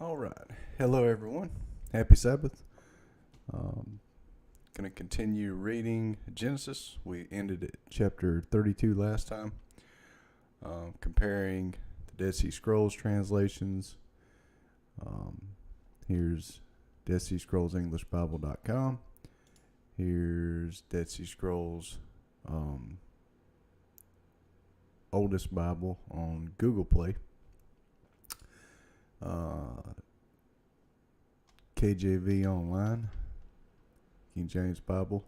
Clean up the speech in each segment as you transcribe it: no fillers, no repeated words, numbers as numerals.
All right. Hello, everyone. Happy Sabbath. Going to continue reading Genesis. We ended at chapter 32 last time, comparing the Dead Sea Scrolls translations. Here's Dead Sea Scrolls English Bible.com. Here's Dead Sea Scrolls Oldest Bible on Google Play. KJV Online, King James Bible,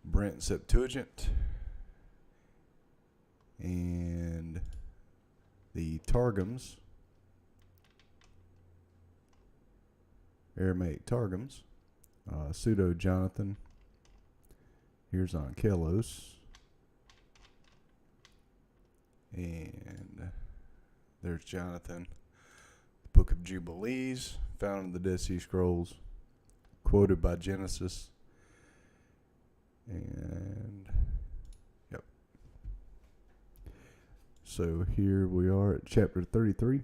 Brent Septuagint, and the Targums, Aramaic Targums, Pseudo Jonathan. Here's on Kelos, and there's Jonathan. The Book of Jubilees, found in the Dead Sea Scrolls, quoted by Genesis. And, yep. So here we are at chapter 33.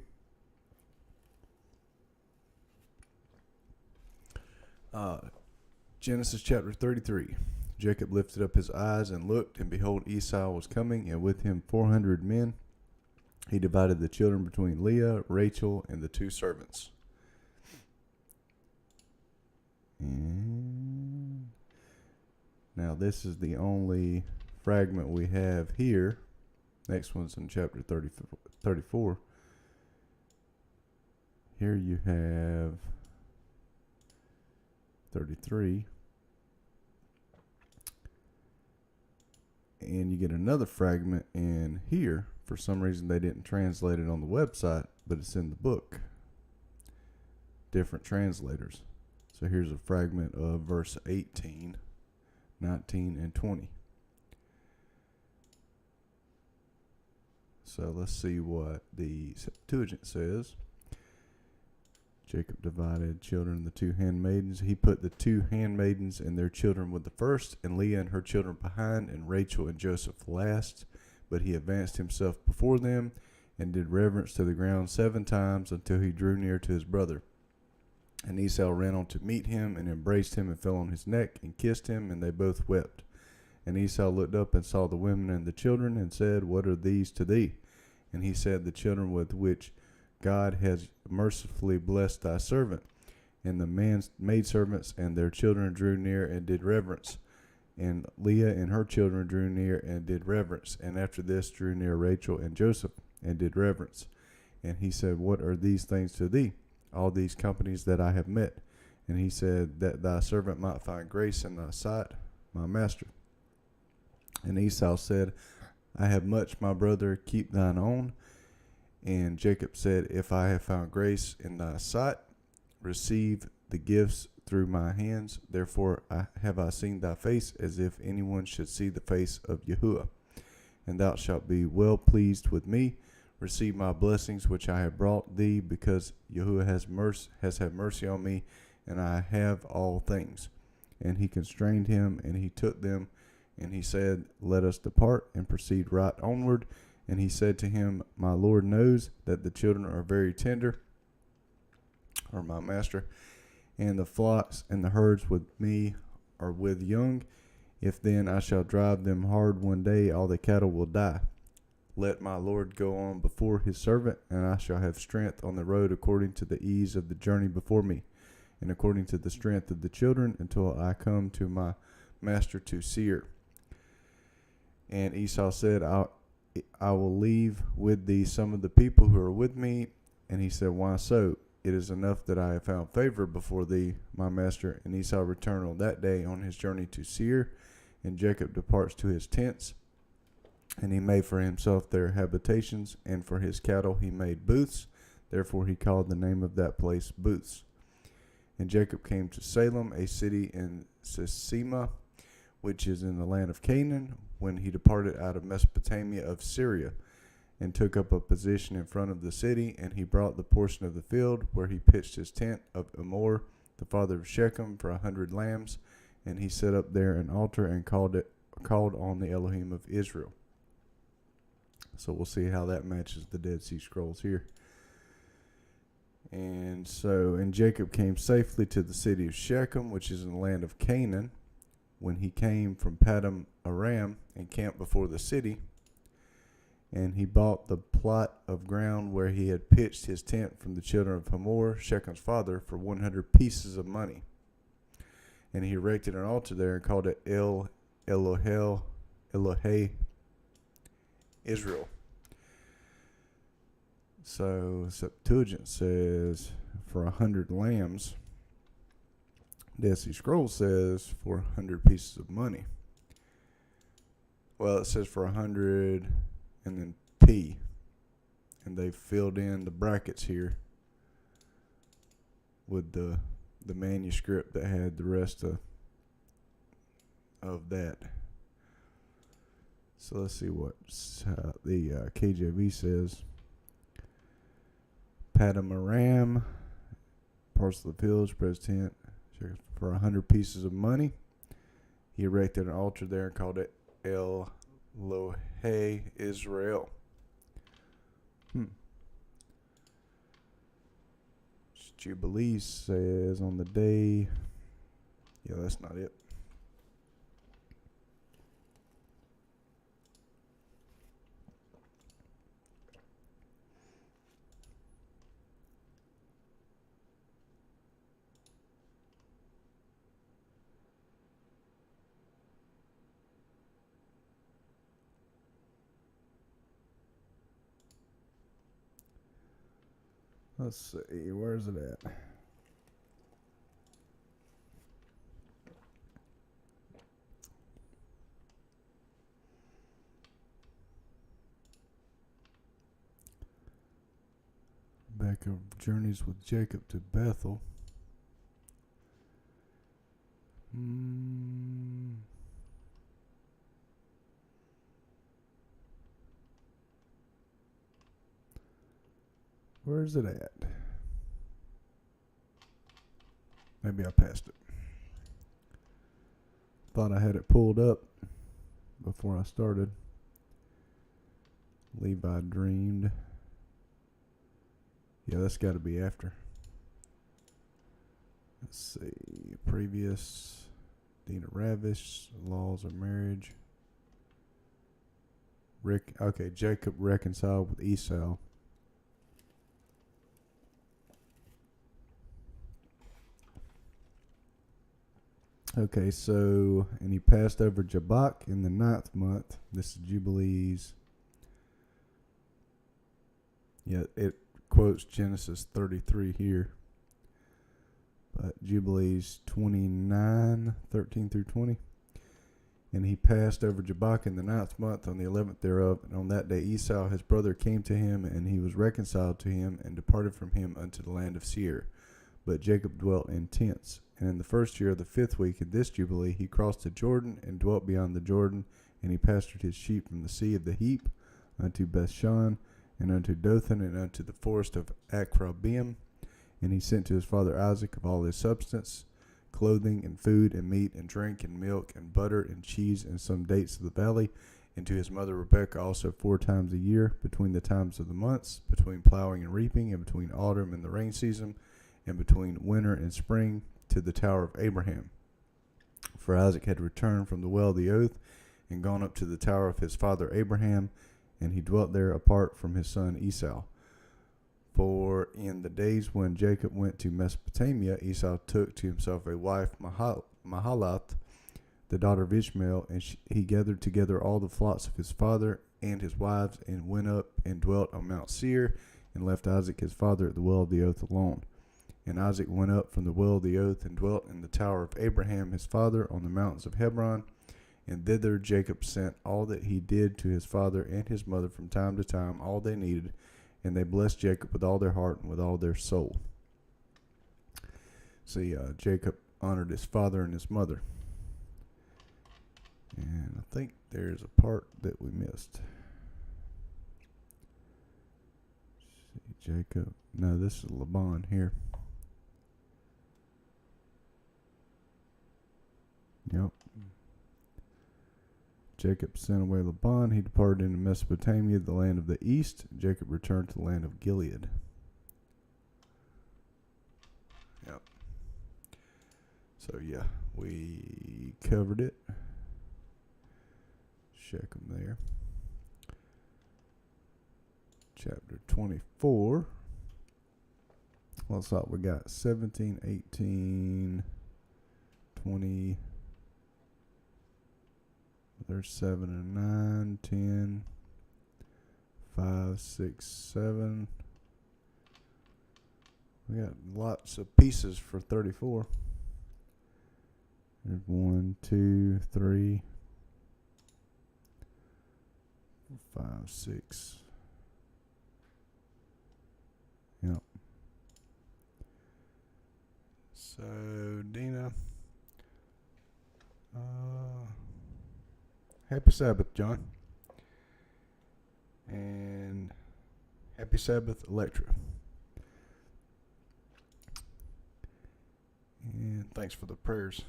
Genesis chapter 33. Jacob lifted up his eyes and looked, and behold, Esau was coming, and with him 400 men. He divided the children between Leah, Rachel, and the two servants. And now this is the only fragment we have here. Next one's in chapter 34. Here you have 33. And you get another fragment in here. For some reason they didn't translate it on the website, but it's in the book. Different translators. So here's a fragment of verse 18, 19, and 20. So let's see what the Septuagint says. Jacob divided children and the two handmaidens. He put the two handmaidens and their children with the first, and Leah and her children behind, and Rachel and Joseph last. But he advanced himself before them and did reverence to the ground 7 times until he drew near to his brother. And Esau ran on to meet him and embraced him and fell on his neck and kissed him, and they both wept. And Esau looked up and saw the women and the children and said, "What are these to thee?" And he said, "The children with which God has mercifully blessed thy servant." And the maidservants and their children drew near and did reverence. And Leah and her children drew near and did reverence. And after this drew near Rachel and Joseph and did reverence. And he said, "What are these things to thee, all these companies that I have met?" And he said, "That thy servant might find grace in thy sight, my master." And Esau said, "I have much, my brother, keep thine own." And Jacob said, "If I have found grace in thy sight, receive the gifts through my hands. Therefore have I seen thy face, as if anyone should see the face of Yahuwah. And thou shalt be well pleased with me. Receive my blessings which I have brought thee, because Yahuwah has had mercy on me, and I have all things." And he constrained him, and he took them, and he said, "Let us depart and proceed right onward." And he said to him, "My Lord knows that the children are very tender," or my master, "and the flocks and the herds with me are with young. If then I shall drive them hard one day, all the cattle will die. Let my Lord go on before his servant, and I shall have strength on the road according to the ease of the journey before me, and according to the strength of the children, until I come to my master to Seir." And Esau said, I will leave with thee some of the people who are with me. And he said, "Why so? It is enough that I have found favor before thee, my master." And Esau returned on that day on his journey to Seir. And Jacob departs to his tents. And he made for himself there habitations, and for his cattle he made booths. Therefore he called the name of that place Booths. And Jacob came to Salem, a city in Sisima, which is in the land of Canaan, when he departed out of Mesopotamia of Syria, and took up a position in front of the city. And he brought the portion of the field where he pitched his tent of Emor, the father of Shechem, for 100 lambs. And he set up there an altar and called on the Elohim of Israel. So we'll see how that matches the Dead Sea Scrolls here. And Jacob came safely to the city of Shechem, which is in the land of Canaan. When he came from Padam Aram and camped before the city, and he bought the plot of ground where he had pitched his tent from the children of Hamor, Shechem's father, for 100 pieces of money. And he erected an altar there and called it Elohei Israel. So Septuagint says for 100 lambs. Dead Sea Scrolls says for 100 pieces of money. Well, it says for 100 and then P. And they filled in the brackets here with the manuscript that had the rest of that. So let's see what the KJV says. Padam Aram, parts of the village, president, for 100 pieces of money. He erected an altar there and called it Elohei Israel. Jubilee says on the day. Yeah, that's not it. Let's see, where's it at? Back of Journeys with Jacob to Bethel. Where's it at? Maybe I passed it. Thought I had it pulled up before I started. Levi dreamed. Yeah, that's got to be after. Let's see. Previous. Dina Ravish. Laws of marriage. Okay, Jacob reconciled with Esau. Okay, so, and he passed over Jabbok in the 9th month. This is Jubilees. Yeah, it quotes Genesis 33 here. But Jubilees 29, 13 through 20. And he passed over Jabbok in the 9th month on the 11th thereof. And on that day Esau his brother came to him, and he was reconciled to him, and departed from him unto the land of Seir. But Jacob dwelt in tents. And in the first year of the 5th week of this Jubilee, he crossed the Jordan, and dwelt beyond the Jordan. And he pastured his sheep from the sea of the heap unto Bethshan, and unto Dothan, and unto the forest of Akrabim. And he sent to his father Isaac of all his substance, clothing, and food, and meat, and drink, and milk, and butter, and cheese, and some dates of the valley. And to his mother Rebekah also 4 times a year, between the times of the months, between plowing and reaping, and between autumn and the rain season, and between winter and spring, to the tower of Abraham. For Isaac had returned from the well of the oath, and gone up to the tower of his father Abraham, and he dwelt there apart from his son Esau. For in the days when Jacob went to Mesopotamia, Esau took to himself a wife, Mahalath, the daughter of Ishmael, and he gathered together all the flocks of his father and his wives, and went up and dwelt on Mount Seir, and left Isaac his father at the well of the oath alone. And Isaac went up from the well of the oath, and dwelt in the tower of Abraham his father on the mountains of Hebron. And thither Jacob sent all that he did to his father and his mother from time to time, all they needed. And they blessed Jacob with all their heart and with all their soul. See, Jacob honored his father and his mother. And I think there's a part that we missed. See, Jacob. No, this is Laban here. Yep. Jacob sent away Laban. He departed into Mesopotamia, the land of the east. Jacob returned to the land of Gilead. So yeah, we covered it. Shechem there. Chapter 24. Looks like we got 17, 18, 20. There's 7 and 9, 10, 5, 6, 7. We got lots of pieces for 34. There's 1, 2, 3, 5, 6. Yep. So, Dina. Happy Sabbath, John. And happy Sabbath, Electra. And thanks for the prayers.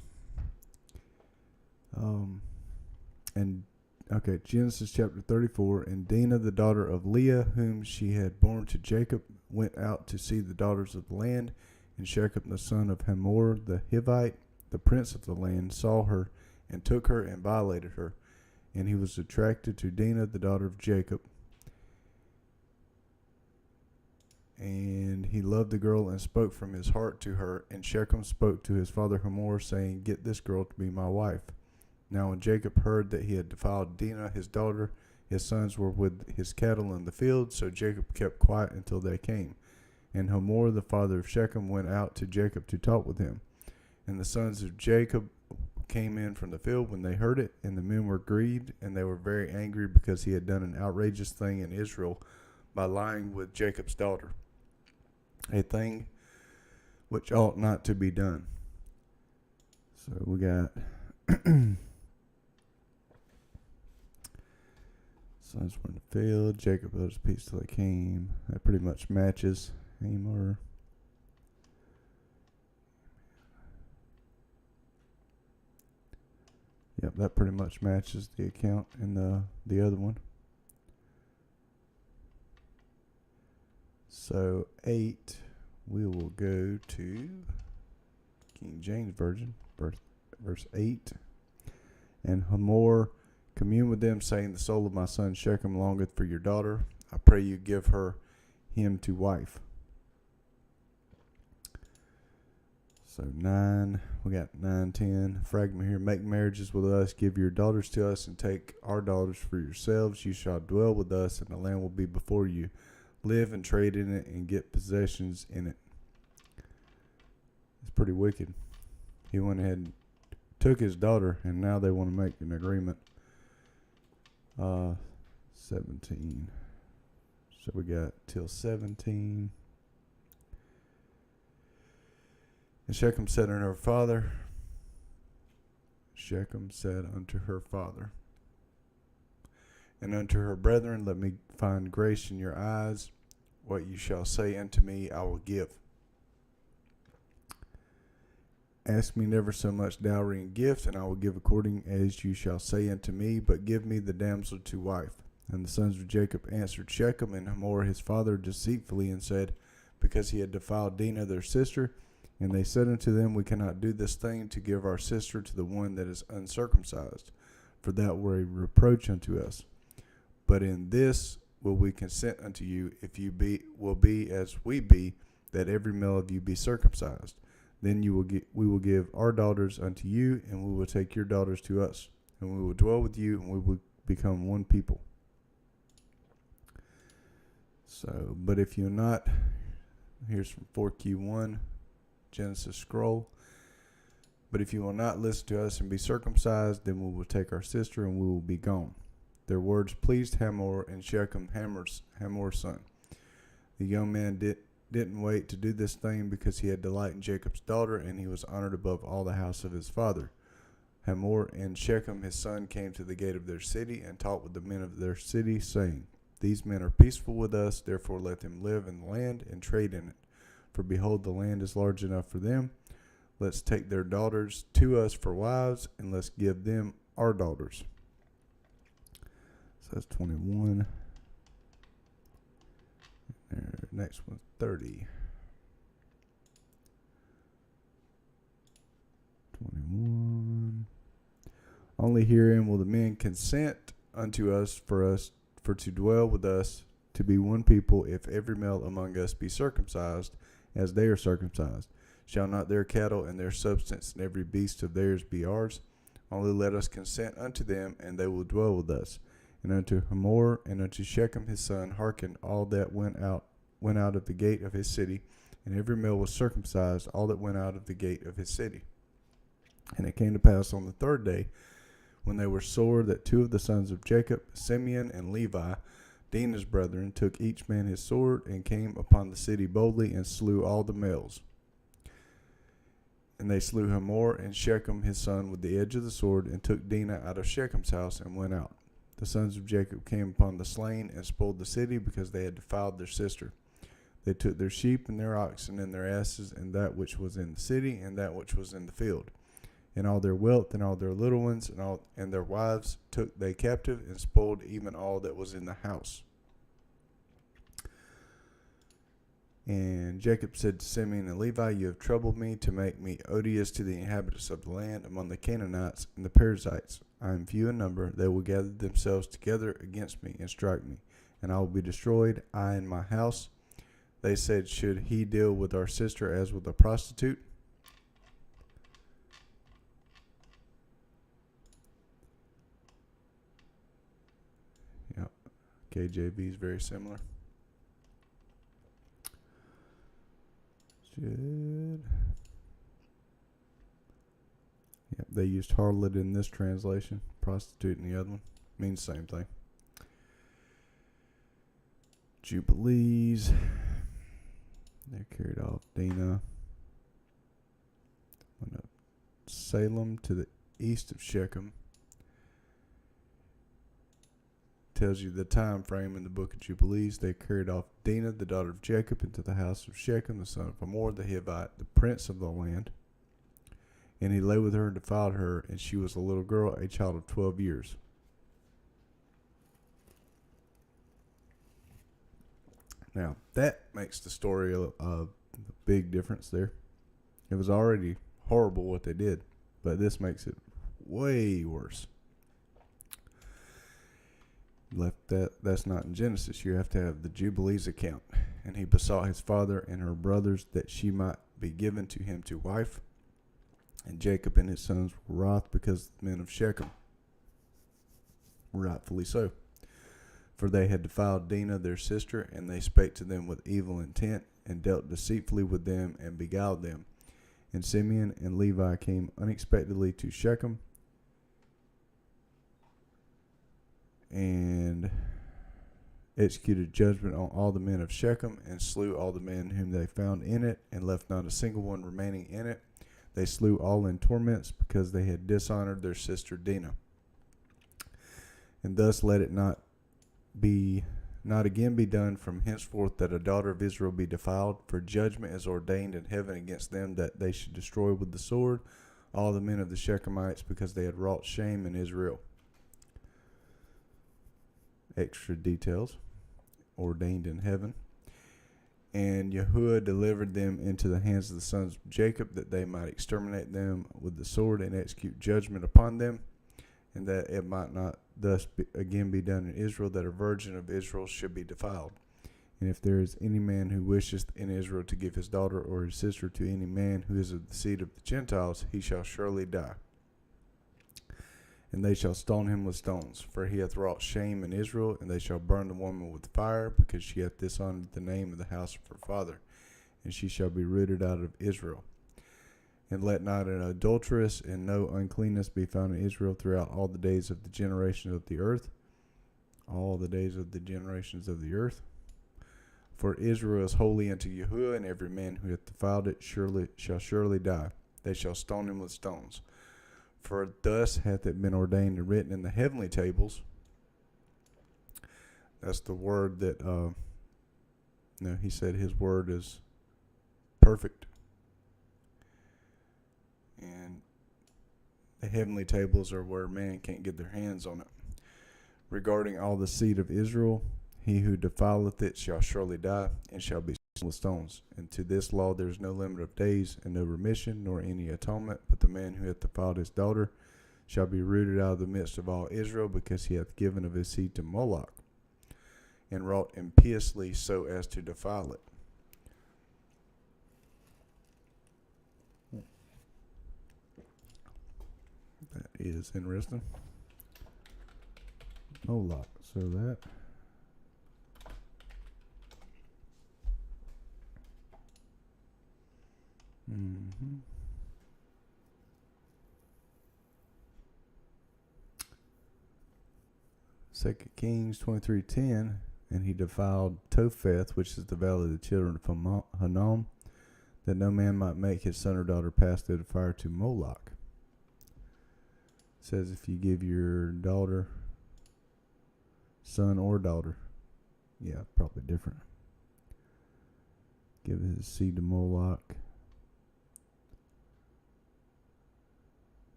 Genesis chapter 34. And Dinah, the daughter of Leah, whom she had borne to Jacob, went out to see the daughters of the land. And Shechem, the son of Hamor the Hivite, the prince of the land, saw her and took her and violated her. And he was attracted to Dinah, the daughter of Jacob. And he loved the girl and spoke from his heart to her. And Shechem spoke to his father Hamor, saying, Get this girl to be my wife. Now when Jacob heard that he had defiled Dinah, his daughter, his sons were with his cattle in the field, so Jacob kept quiet until they came. And Hamor, the father of Shechem, went out to Jacob to talk with him. And the sons of Jacob came in from the field when they heard it, and the men were grieved, and they were very angry because he had done an outrageous thing in Israel by lying with Jacob's daughter, a thing which ought not to be done. So we got sons were in the field. Jacob held his peace till they came. That pretty much matches Hamor. Yep, that pretty much matches the account in the other one. So 8, we will go to King James Version, verse 8. And Hamor communed with them, saying, The soul of my son Shechem longeth for your daughter. I pray you give him to wife. So 9, we got 9, 10. Fragment here. Make marriages with us, give your daughters to us, and take our daughters for yourselves. You shall dwell with us, and the land will be before you. Live and trade in it, and get possessions in it. It's pretty wicked. He went ahead and took his daughter, and now they want to make an agreement. 17. So we got till 17. And Shechem said unto her father, and unto her brethren, Let me find grace in your eyes. What you shall say unto me, I will give. Ask me never so much dowry and gift, and I will give according as you shall say unto me, but give me the damsel to wife. And the sons of Jacob answered Shechem and Hamor his father deceitfully, and said, Because he had defiled Dinah their sister. And they said unto them, We cannot do this thing to give our sister to the one that is uncircumcised, for that were a reproach unto us. But in this will we consent unto you, if you will be as we be, that every male of you be circumcised. Then we will give our daughters unto you, and we will take your daughters to us, and we will dwell with you, and we will become one people. So, but if you're not, here's from 4Q1, Genesis scroll. But if you will not listen to us and be circumcised, then we will take our sister, and we will be gone. Their words pleased Hamor and Shechem, Hamor's son. The young man didn't wait to do this thing, because he had delight in Jacob's daughter, and he was honored above all the house of his father. Hamor and Shechem his son came to the gate of their city, and talked with the men of their city, saying, These men are peaceful with us, therefore let them live in the land and trade in it. For behold, the land is large enough for them. Let's take their daughters to us for wives, and let's give them our daughters. So that's 21. Next one's 30. Only herein will the men consent unto us for to dwell with us, to be one people, if every male among us be circumcised, as they are circumcised. Shall not their cattle and their substance and every beast of theirs be ours? Only let us consent unto them, and they will dwell with us. And unto Hamor and unto Shechem his son hearkened all that went out of the gate of his city, and every male was circumcised, all that went out of the gate of his city. And it came to pass on the third day, when they were sore, that two of the sons of Jacob, Simeon and Levi, Dinah's brethren, took each man his sword, and came upon the city boldly, and slew all the males. And they slew Hamor and Shechem his son with the edge of the sword, and took Dinah out of Shechem's house, and went out. The sons of Jacob came upon the slain, and spoiled the city, because they had defiled their sister. They took their sheep and their oxen and their asses, and that which was in the city, and that which was in the field, and all their wealth, and all their little ones, and their wives took they captive, and spoiled even all that was in the house. And Jacob said to Simeon and Levi, You have troubled me to make me odious to the inhabitants of the land among the Canaanites and the Perizzites. I am few in number. They will gather themselves together against me and strike me, and I will be destroyed, I and my house. They said, Should he deal with our sister as with a prostitute? Yep. KJV is very similar. Yep, they used harlot in this translation, prostitute in the other one. Means the same thing. Jubilees. They're carried off. Dinah. Went up Salem to the east of Shechem. Tells you the time frame in the book of Jubilees. They carried off Dinah, the daughter of Jacob, into the house of Shechem, the son of Hamor, the Hivite, the prince of the land. And he lay with her and defiled her, and she was a little girl, a child of 12 years. Now, that makes the story a big difference there. It was already horrible what they did, but this makes it way worse. That's not in Genesis. You have to have the Jubilees account. And he besought his father and her brothers that she might be given to him to wife. And Jacob and his sons were wroth because the men of Shechem, rightfully so, for they had defiled Dinah their sister, and they spake to them with evil intent, and dealt deceitfully with them, and beguiled them. And Simeon and Levi came unexpectedly to Shechem, and executed judgment on all the men of Shechem, and slew all the men whom they found in it, and left not a single one remaining in it. They slew all in torments, because they had dishonored their sister Dinah. And thus let it not again be done from henceforth that a daughter of Israel be defiled, for judgment is ordained in heaven against them, that they should destroy with the sword all the men of the Shechemites, because they had wrought shame in Israel. Extra details, ordained in heaven. And Yahuwah delivered them into the hands of the sons of Jacob, that they might exterminate them with the sword, and execute judgment upon them, and that it might not thus again be done in Israel, that a virgin of Israel should be defiled. And if there is any man who wisheth in Israel to give his daughter or his sister to any man who is of the seed of the Gentiles, he shall surely die. And they shall stone him with stones, for he hath wrought shame in Israel, and they shall burn the woman with fire, because she hath dishonored the name of the house of her father, and she shall be rooted out of Israel. And let not an adulteress and no uncleanness be found in Israel throughout all the days of the generations of the earth. All the days of the generations of the earth. For Israel is holy unto Yahuwah, and every man who hath defiled it shall surely die. They shall stone him with stones. For thus hath it been ordained and written in the heavenly tables. That's the word that, he said his word is perfect. And the heavenly tables are where man can't get their hands on it. Regarding all the seed of Israel, he who defileth it shall surely die, and shall be stoned with stones. And to this law there is no limit of days, and no remission, nor any atonement, but the man who hath defiled his daughter shall be rooted out of the midst of all Israel, because he hath given of his seed to Moloch, and wrought impiously so as to defile it. That is interesting. Moloch, so that. Mm-hmm. Second Kings 23:10, and he defiled Topheth, which is the valley of the children of Hinnom, that no man might make his son or daughter pass through the fire to Moloch. It says if you give your daughter, son or daughter, yeah, probably different. Give his seed to Moloch.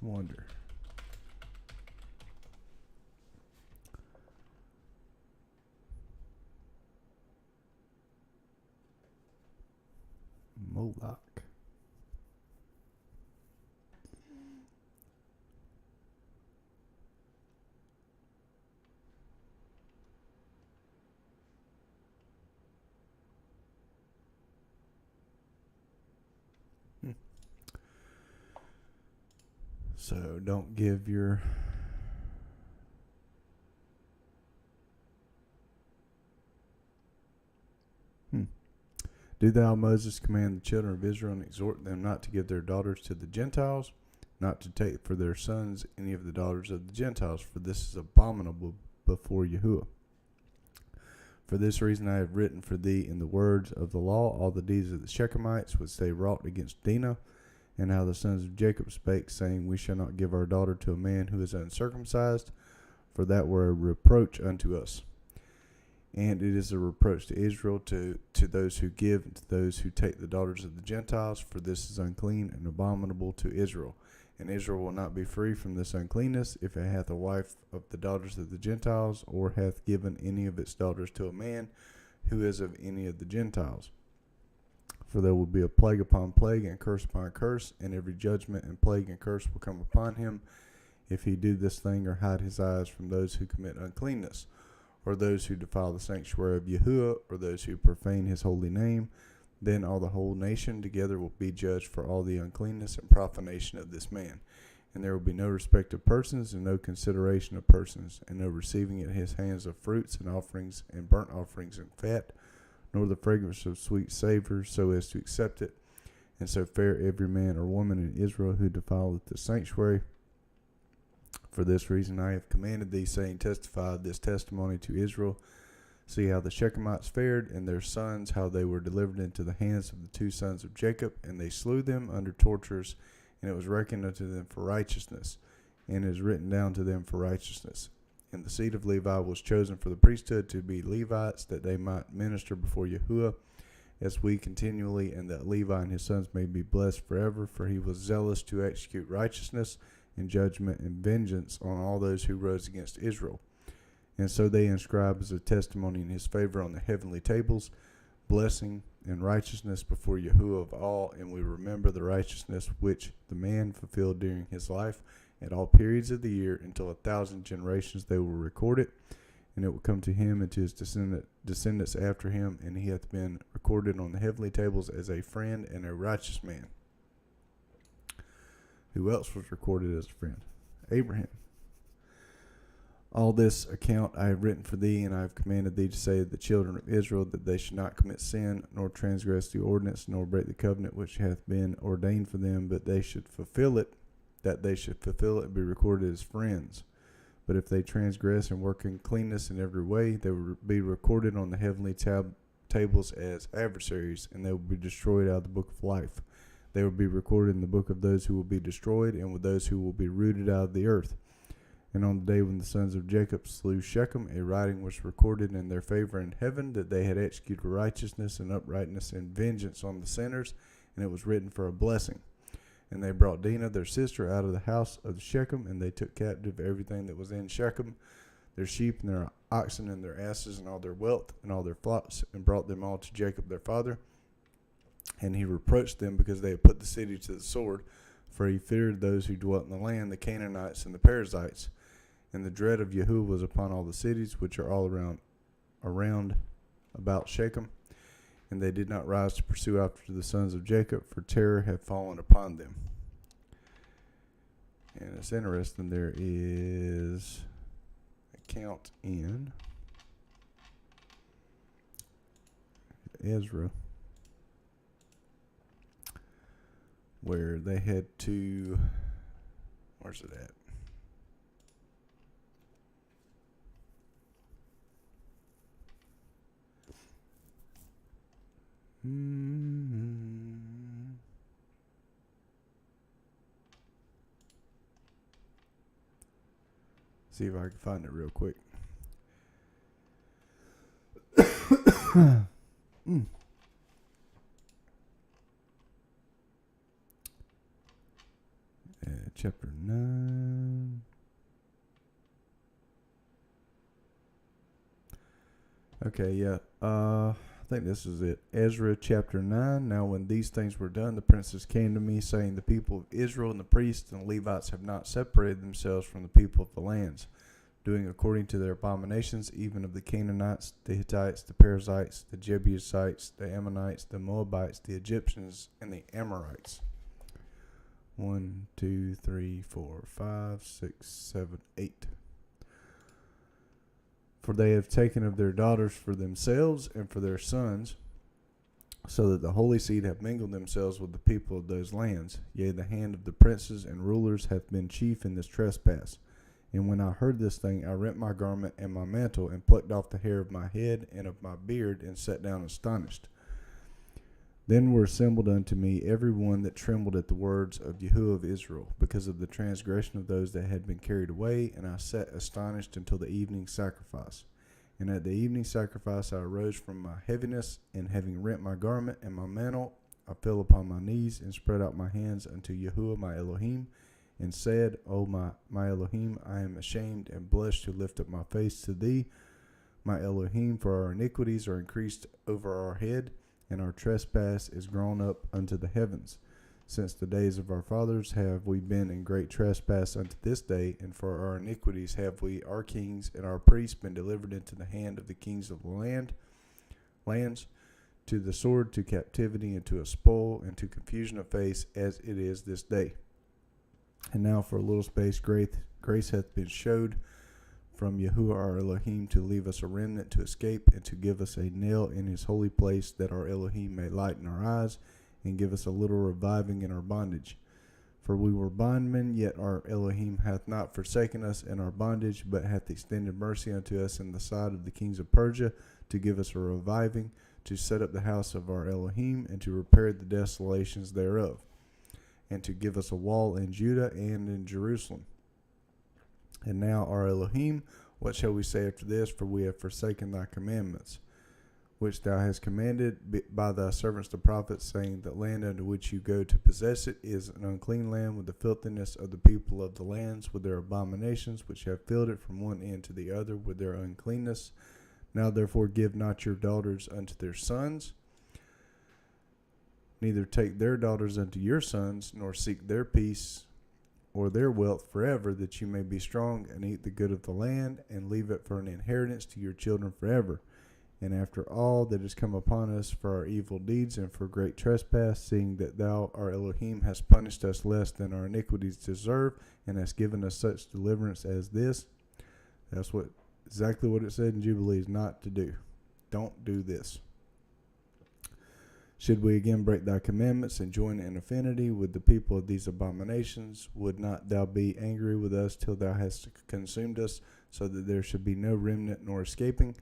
Wonder. Moloch. So don't give your Do thou, Moses, command the children of Israel and exhort them not to give their daughters to the Gentiles, not to take for their sons any of the daughters of the Gentiles, for this is abominable before Yahuwah. For this reason I have written for thee in the words of the law all the deeds of the Shechemites which they wrought against Dinah, and how the sons of Jacob spake, saying, We shall not give our daughter to a man who is uncircumcised, for that were a reproach unto us. And it is a reproach to Israel, to those who give, and to those who take the daughters of the Gentiles, for this is unclean and abominable to Israel. And Israel will not be free from this uncleanness, if it hath a wife of the daughters of the Gentiles, or hath given any of its daughters to a man who is of any of the Gentiles. For there will be a plague upon plague, and curse upon curse, and every judgment and plague and curse will come upon him, if he do this thing, or hide his eyes from those who commit uncleanness, or those who defile the sanctuary of Yahuwah, or those who profane his holy name. Then all the whole nation together will be judged for all the uncleanness and profanation of this man. And there will be no respect of persons, and no consideration of persons, and no receiving at his hands of fruits and offerings and burnt offerings and fat, nor the fragrance of sweet savors, so as to accept it. And so fare every man or woman in Israel who defileth the sanctuary. For this reason I have commanded thee, saying, Testify this testimony to Israel. See how the Shechemites fared, and their sons, how they were delivered into the hands of the two sons of Jacob, and they slew them under tortures, and it was reckoned unto them for righteousness, and is written down to them for righteousness. And the seed of Levi was chosen for the priesthood to be Levites, that they might minister before Yahuwah, as we continually, and that Levi and his sons may be blessed forever, for he was zealous to execute righteousness and judgment and vengeance on all those who rose against Israel. And so they inscribe as a testimony in his favor on the heavenly tables, blessing and righteousness before Yahuwah of all, and we remember the righteousness which the man fulfilled during his life at all periods of the year, until 1,000 generations they will record it, and it will come to him and to his descendants after him, and he hath been recorded on the heavenly tables as a friend and a righteous man. Who else was recorded as a friend? Abraham. All this account I have written for thee, and I have commanded thee to say to the children of Israel, that they should not commit sin, nor transgress the ordinance, nor break the covenant which hath been ordained for them, but they should fulfill it, that they should fulfill it and be recorded as friends. But if they transgress and work uncleanness in every way, they will be recorded on the heavenly tables as adversaries, and they will be destroyed out of the book of life. They will be recorded in the book of those who will be destroyed, and with those who will be rooted out of the earth. And on the day when the sons of Jacob slew Shechem, a writing was recorded in their favor in heaven, that they had executed righteousness and uprightness and vengeance on the sinners, and it was written for a blessing. And they brought Dinah, their sister, out of the house of Shechem, and they took captive everything that was in Shechem, their sheep and their oxen and their asses and all their wealth and all their flocks, and brought them all to Jacob their father. And he reproached them because they had put the city to the sword, for he feared those who dwelt in the land, the Canaanites and the Perizzites. And the dread of Yahuwah was upon all the cities which are all around about Shechem. And they did not rise to pursue after the sons of Jacob, for terror had fallen upon them. And it's interesting, there is a count in Ezra where they had to, where's it at? See if I can find it real quick. Chapter 9. Okay, yeah. I think this is it. Ezra chapter 9. Now when these things were done, the princes came to me, saying, the people of Israel and the priests and the Levites have not separated themselves from the people of the lands, doing according to their abominations, even of the Canaanites, the Hittites, the Perizzites, the Jebusites, the Ammonites, the Moabites, the Egyptians, and the Amorites. 1, 2, 3, 4, 5, 6, 7, 8. For they have taken of their daughters for themselves and for their sons, so that the holy seed have mingled themselves with the people of those lands. Yea, the hand of the princes and rulers hath been chief in this trespass. And when I heard this thing, I rent my garment and my mantle, and plucked off the hair of my head and of my beard, and sat down astonished. Then were assembled unto me every one that trembled at the words of Yahuwah of Israel, because of the transgression of those that had been carried away, and I sat astonished until the evening sacrifice. And at the evening sacrifice I arose from my heaviness, and having rent my garment and my mantle, I fell upon my knees, and spread out my hands unto Yahuwah my Elohim, and said, O my Elohim, I am ashamed and blushed to lift up my face to thee, my Elohim, for our iniquities are increased over our head, and our trespass is grown up unto the heavens. Since the days of our fathers have we been in great trespass unto this day, and for our iniquities have we, our kings and our priests, been delivered into the hand of the kings of the lands, to the sword, to captivity, and to a spoil, and to confusion of face, as it is this day. And now for a little space grace hath been showed from Yahuwah our Elohim, to leave us a remnant to escape, and to give us a nail in his holy place, that our Elohim may lighten our eyes, and give us a little reviving in our bondage. For we were bondmen, yet our Elohim hath not forsaken us in our bondage, but hath extended mercy unto us in the sight of the kings of Persia, to give us a reviving, to set up the house of our Elohim, and to repair the desolations thereof, and to give us a wall in Judah and in Jerusalem. And now, our Elohim, what shall we say after this? For we have forsaken thy commandments, which thou hast commanded by thy servants the prophets, saying, the land unto which you go to possess it is an unclean land, with the filthiness of the people of the lands, with their abominations, which have filled it from one end to the other with their uncleanness. Now therefore give not your daughters unto their sons, neither take their daughters unto your sons, nor seek their peace or their wealth forever, that you may be strong and eat the good of the land, and leave it for an inheritance to your children forever. And after all that has come upon us for our evil deeds and for great trespass, seeing that thou, our Elohim, hast punished us less than our iniquities deserve, and hast given us such deliverance as this. That's exactly what it said in Jubilees not to do. Don't do this. Should we again break thy commandments and join in affinity with the people of these abominations, would not thou be angry with us till thou hast consumed us, so that there should be no remnant nor escaping?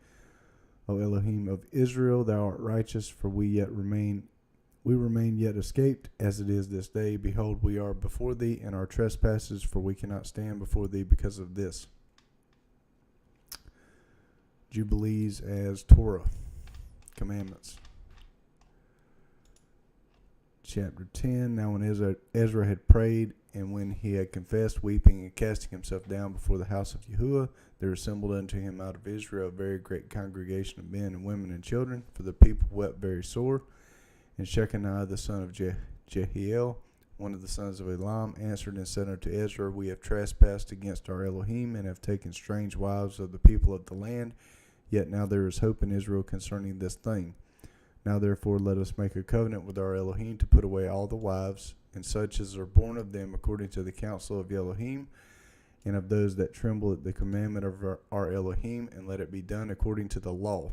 O Elohim of Israel, thou art righteous, for we remain yet escaped, as it is this day. Behold, we are before thee in our trespasses, for we cannot stand before thee because of this. Jubilees as Torah, commandments. chapter 10. Now when Ezra had prayed, and when he had confessed, weeping and casting himself down before the house of Yahuwah, there assembled unto him out of Israel a very great congregation of men and women and children, for the people wept very sore. And Shechaniah the son of Jehiel, one of the sons of Elam, answered and said unto Ezra, We have trespassed against our Elohim, and have taken strange wives of the people of the land. Yet now there is hope in Israel concerning this thing. Now therefore let us make a covenant with our Elohim to put away all the wives, and such as are born of them according to the counsel of Elohim, and of those that tremble at the commandment of our Elohim, and let it be done according to the law.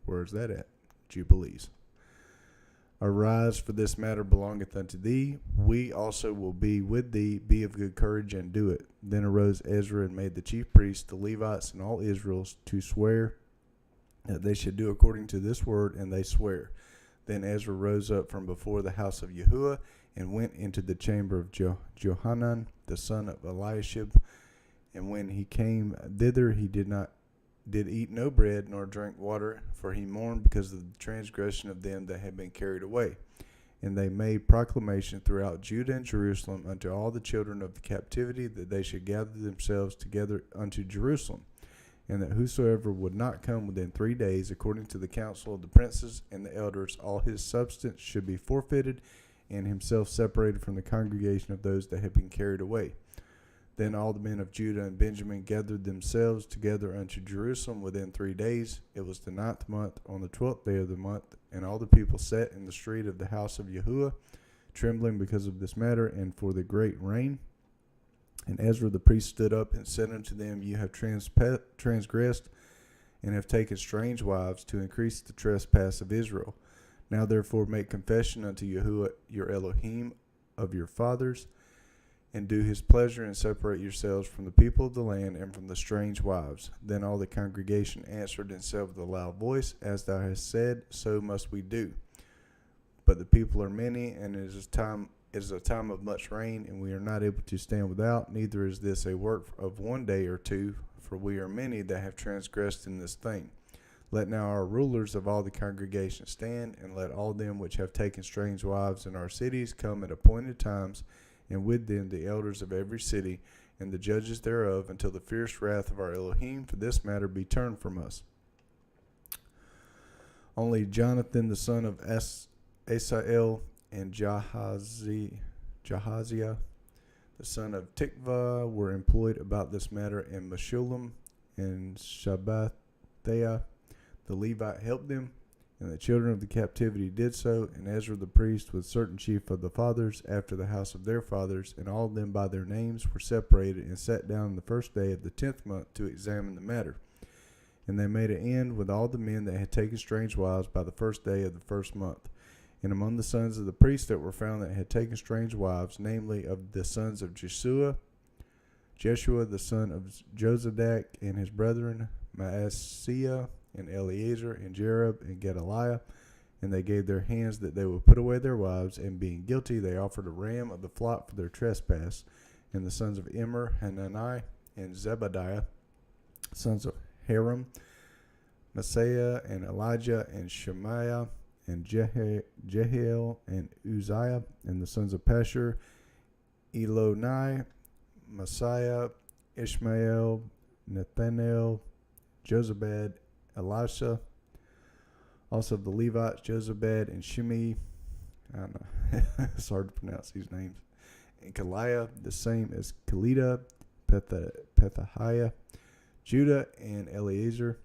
Where is that at? Jubilees. Arise, for this matter belongeth unto thee. We also will be with thee. Be of good courage, and do it. Then arose Ezra and made the chief priests, the Levites, and all Israel to swear that they should do according to this word, and they swear. Then Ezra rose up from before the house of Yahuwah, and went into the chamber of Johanan, the son of Eliashib. And when he came thither, he did eat no bread, nor drink water, for he mourned because of the transgression of them that had been carried away. And they made proclamation throughout Judah and Jerusalem unto all the children of the captivity, that they should gather themselves together unto Jerusalem, and that whosoever would not come within 3 days, according to the counsel of the princes and the elders, all his substance should be forfeited, and himself separated from the congregation of those that had been carried away. Then all the men of Judah and Benjamin gathered themselves together unto Jerusalem within 3 days. It was the 9th month, on the 12th day of the month, and all the people sat in the street of the house of Yahuwah, trembling because of this matter, and for the great rain. And Ezra the priest stood up and said unto them, You have transgressed, and have taken strange wives, to increase the trespass of Israel. Now therefore make confession unto Yahuwah your Elohim of your fathers, and do his pleasure, and separate yourselves from the people of the land, and from the strange wives. Then all the congregation answered and said with a loud voice, As thou hast said, so must we do. But the people are many, and it is a time of much rain, and we are not able to stand without, neither is this a work of 1 day or 2, for we are many that have transgressed in this thing. Let now our rulers of all the congregation stand, and let all them which have taken strange wives in our cities come at appointed times, and with them the elders of every city, and the judges thereof, until the fierce wrath of our Elohim for this matter be turned from us. Only Jonathan the son of Asael, and Jahaziah the son of Tikvah were employed about this matter, and Meshullam and Shabbathiah the Levite helped them, and the children of the captivity did so, and Ezra the priest with certain chief of the fathers after the house of their fathers, and all of them by their names were separated, and sat down the first day of the 10th month to examine the matter. And they made an end with all the men that had taken strange wives by the first day of the first month. And among the sons of the priests that were found that had taken strange wives, namely of the sons of Jeshua the son of Jozadak, and his brethren Maaseiah and Eleazar and Jerub and Gedaliah, and they gave their hands that they would put away their wives, and being guilty they offered a ram of the flock for their trespass. And the sons of Immer, Hanani, and Zebadiah, sons of Haram, Messiah and Elijah and Shemaiah, and Jehiel and Uzziah, and the sons of Pashur, Elonai, Messiah, Ishmael, Nathanael, Jozabad, Elisha, also of the Levites, Jozabad and Shimei. I don't know, it's hard to pronounce these names. And Kaliah, the same as Kelida, Pethahiah, Judah, and Eleazar.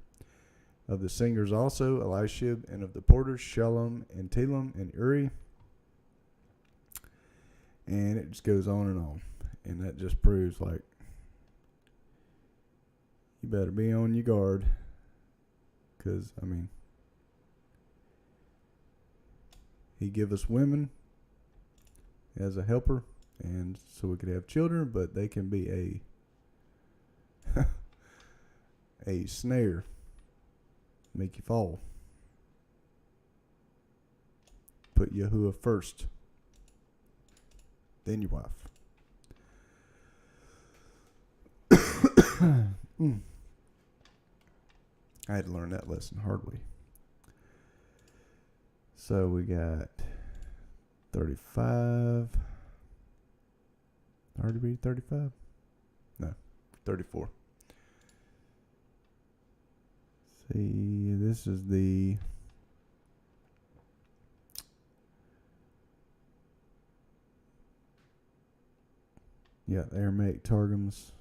Of the singers also, Elishib, and of the porters, Shalom, and Telem, and Uri. And it just goes on. And that just proves, like, you better be on your guard. Because, I mean, he give us women as a helper, and so we could have children, but they can be a snare, make you fall. Put Yahuwah first, then your wife. I had to learn that lesson hard way. So we got 35. I already read 35? No, 34. See, this is the Aramaic Targums.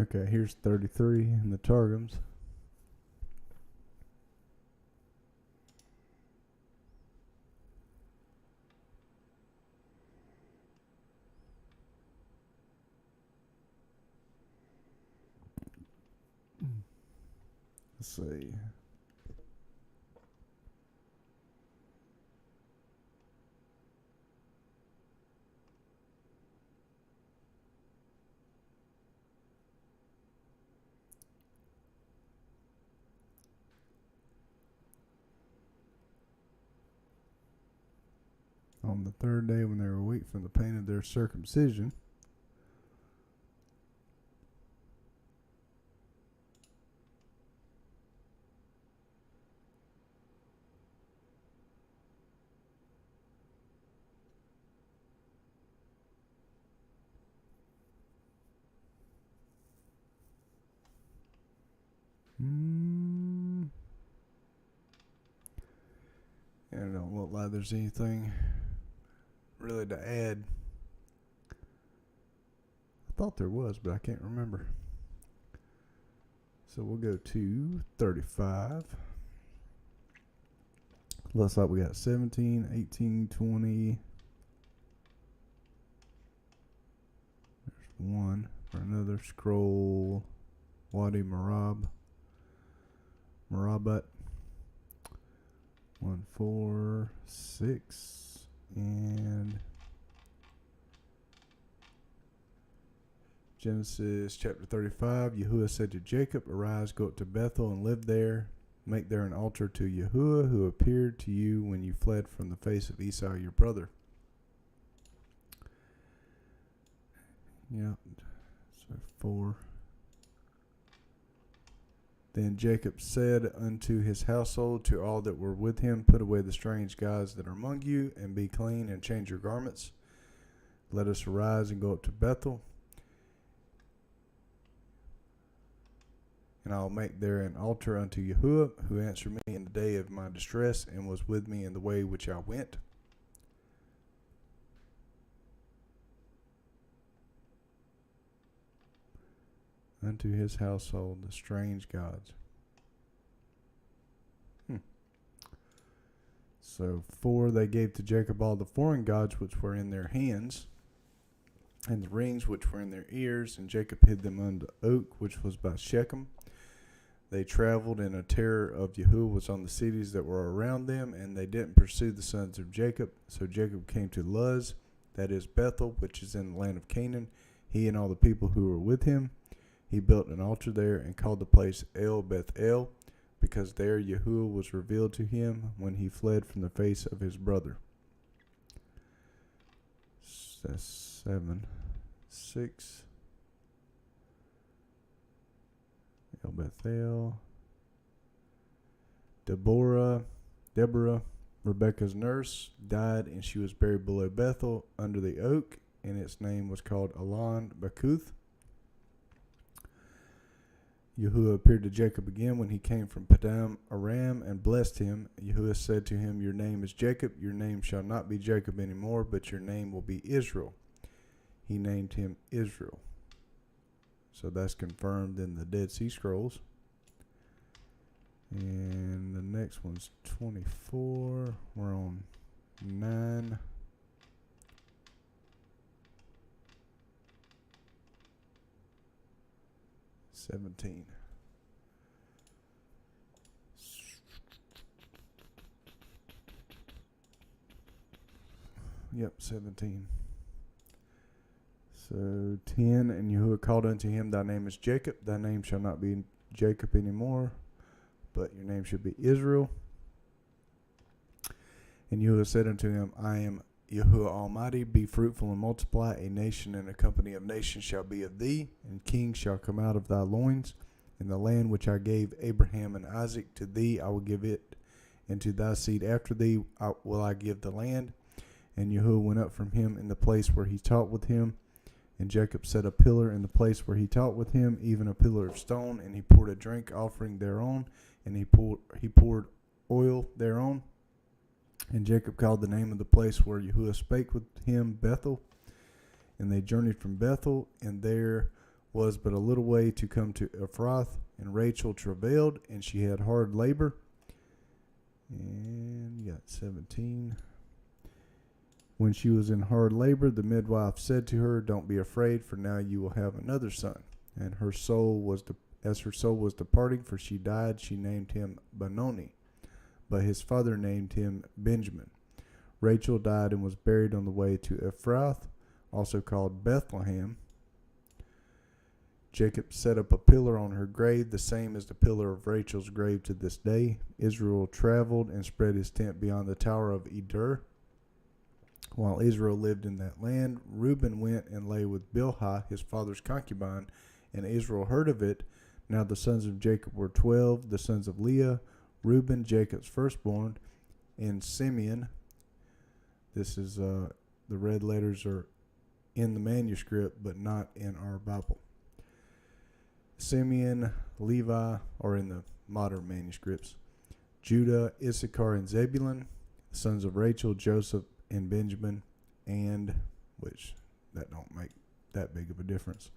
Okay, here's 33 in the Targums. Let's see. On the third day, when they were weak from the pain of their circumcision, and it don't look like there's anything really to add. I thought there was, but I can't remember. So we'll go to 35. Looks like we got 17, 18, 20. There's one for another scroll. Wadi Marabat. 1, 4, 6, and Genesis chapter 35. Yahuwah said to Jacob, "Arise, go up to Bethel and live there. Make there an altar to Yahuwah, who appeared to you when you fled from the face of Esau your brother." Yep. So 4. Then Jacob said unto his household, to all that were with him, Put away the strange gods that are among you, and be clean, and change your garments. Let us arise and go up to Bethel, and I'll make there an altar unto Yahuwah, who answered me in the day of my distress, and was with me in the way which I went. Unto his household the strange gods. So 4, they gave to Jacob all the foreign gods which were in their hands, and the rings which were in their ears, and Jacob hid them under oak which was by Shechem. They traveled, and a terror of Yahuwah was on the cities that were around them, and they didn't pursue the sons of Jacob. So Jacob came to Luz, that is Bethel, which is in the land of Canaan, he and all the people who were with him. He built an altar there and called the place El Bethel, because there Yahuwah was revealed to him when he fled from the face of his brother. That's 7, 6. El Bethel. Deborah, Rebekah's nurse, died, and she was buried below Bethel under the oak, and its name was called Elon Bakuth. Yahuwah appeared to Jacob again when he came from Padam Aram and blessed him. Yahuwah said to him, Your name is Jacob. Your name shall not be Jacob anymore, but your name will be Israel. He named him Israel. So that's confirmed in the Dead Sea Scrolls. And the next one's 24. We're on 9. — 17. Yep, 17. So 10, and Yahuwah called unto him, Thy name is Jacob. Thy name shall not be Jacob anymore, but your name shall be Israel. And Yahuwah said unto him, I am Yahuwah Almighty. Be fruitful and multiply. A nation and a company of nations shall be of thee, and kings shall come out of thy loins. In the land which I gave Abraham and Isaac, to thee I will give it, and to thy seed after thee will I give the land. And Yahuwah went up from him in the place where he talked with him. And Jacob set a pillar in the place where he talked with him, even a pillar of stone, and he poured a drink offering thereon, and he poured oil thereon. And Jacob called the name of the place where Yahuwah spake with him Bethel. And they journeyed from Bethel, and there was but a little way to come to Ephrath. And Rachel travailed, and she had hard labor. And you got 17. When she was in hard labor, the midwife said to her, Don't be afraid, for now you will have another son. And her soul was as her soul was departing, for she died, she named him Benoni. But his father named him Benjamin. Rachel died and was buried on the way to Ephrath, also called Bethlehem. Jacob set up a pillar on her grave, the same as the pillar of Rachel's grave to this day. Israel traveled and spread his tent beyond the tower of Eder. While Israel lived in that land, Reuben went and lay with Bilhah, his father's concubine, and Israel heard of it. Now the sons of Jacob were 12, the sons of Leah, Reuben, Jacob's firstborn, and Simeon. This is the red letters are in the manuscript, but not in our Bible. Simeon, Levi are in the modern manuscripts. Judah, Issachar, and Zebulun, the sons of Rachel, Joseph, and Benjamin, and which that don't make that big of a difference.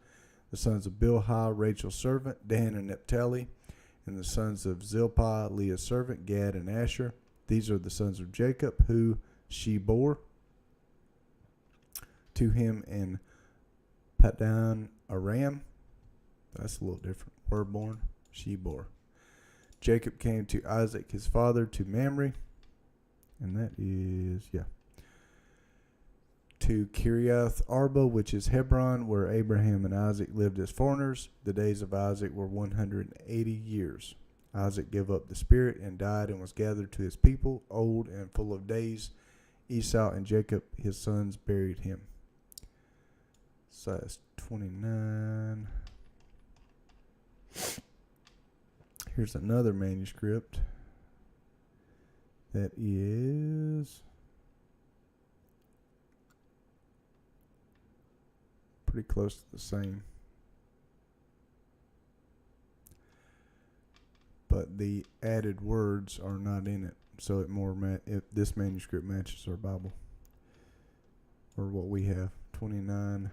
The sons of Bilhah, Rachel's servant, Dan and Naphtali, and the sons of Zilpah, Leah's servant, Gad and Asher. These are the sons of Jacob, who she bore to him in Paddan Aram. That's a little different. Were born, she bore. Jacob came to Isaac his father to Mamre, and that is, to Kiriath Arba, which is Hebron, where Abraham and Isaac lived as foreigners. The days of Isaac were 180 years. Isaac gave up the spirit and died and was gathered to his people, old and full of days. Esau and Jacob, his sons, buried him. So that's 29. Here's another manuscript that is pretty close to the same, but the added words are not in it, so if this manuscript matches our Bible or what we have. 29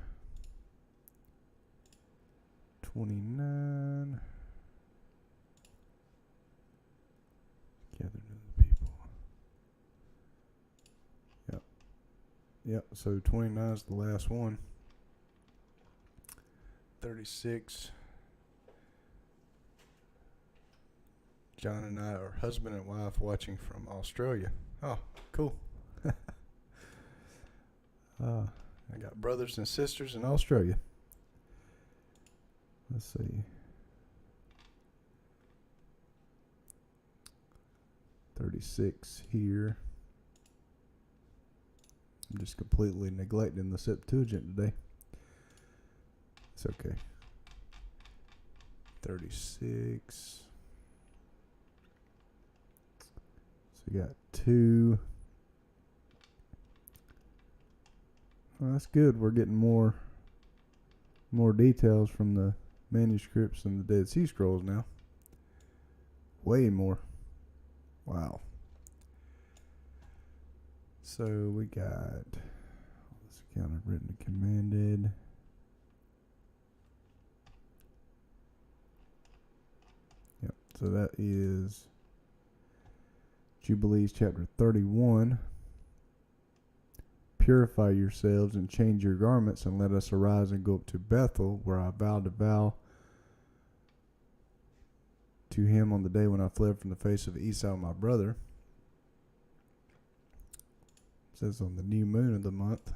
gathered to the people. Yep, so 29 is the last one. 36. John and I are husband and wife watching from Australia. Oh, cool. I got brothers and sisters in Australia. Let's see. 36 here. I'm just completely neglecting the Septuagint today. It's okay. 36. So you got 2. Well, that's good. We're getting more details from the manuscripts and the Dead Sea Scrolls now. Way more. Wow. So we got this account of written and commanded. Yep. So that is Jubilees chapter 31. Purify yourselves and change your garments, and let us arise and go up to Bethel, where I vowed to vow to him on the day when I fled from the face of Esau my brother. says on the new moon of the month,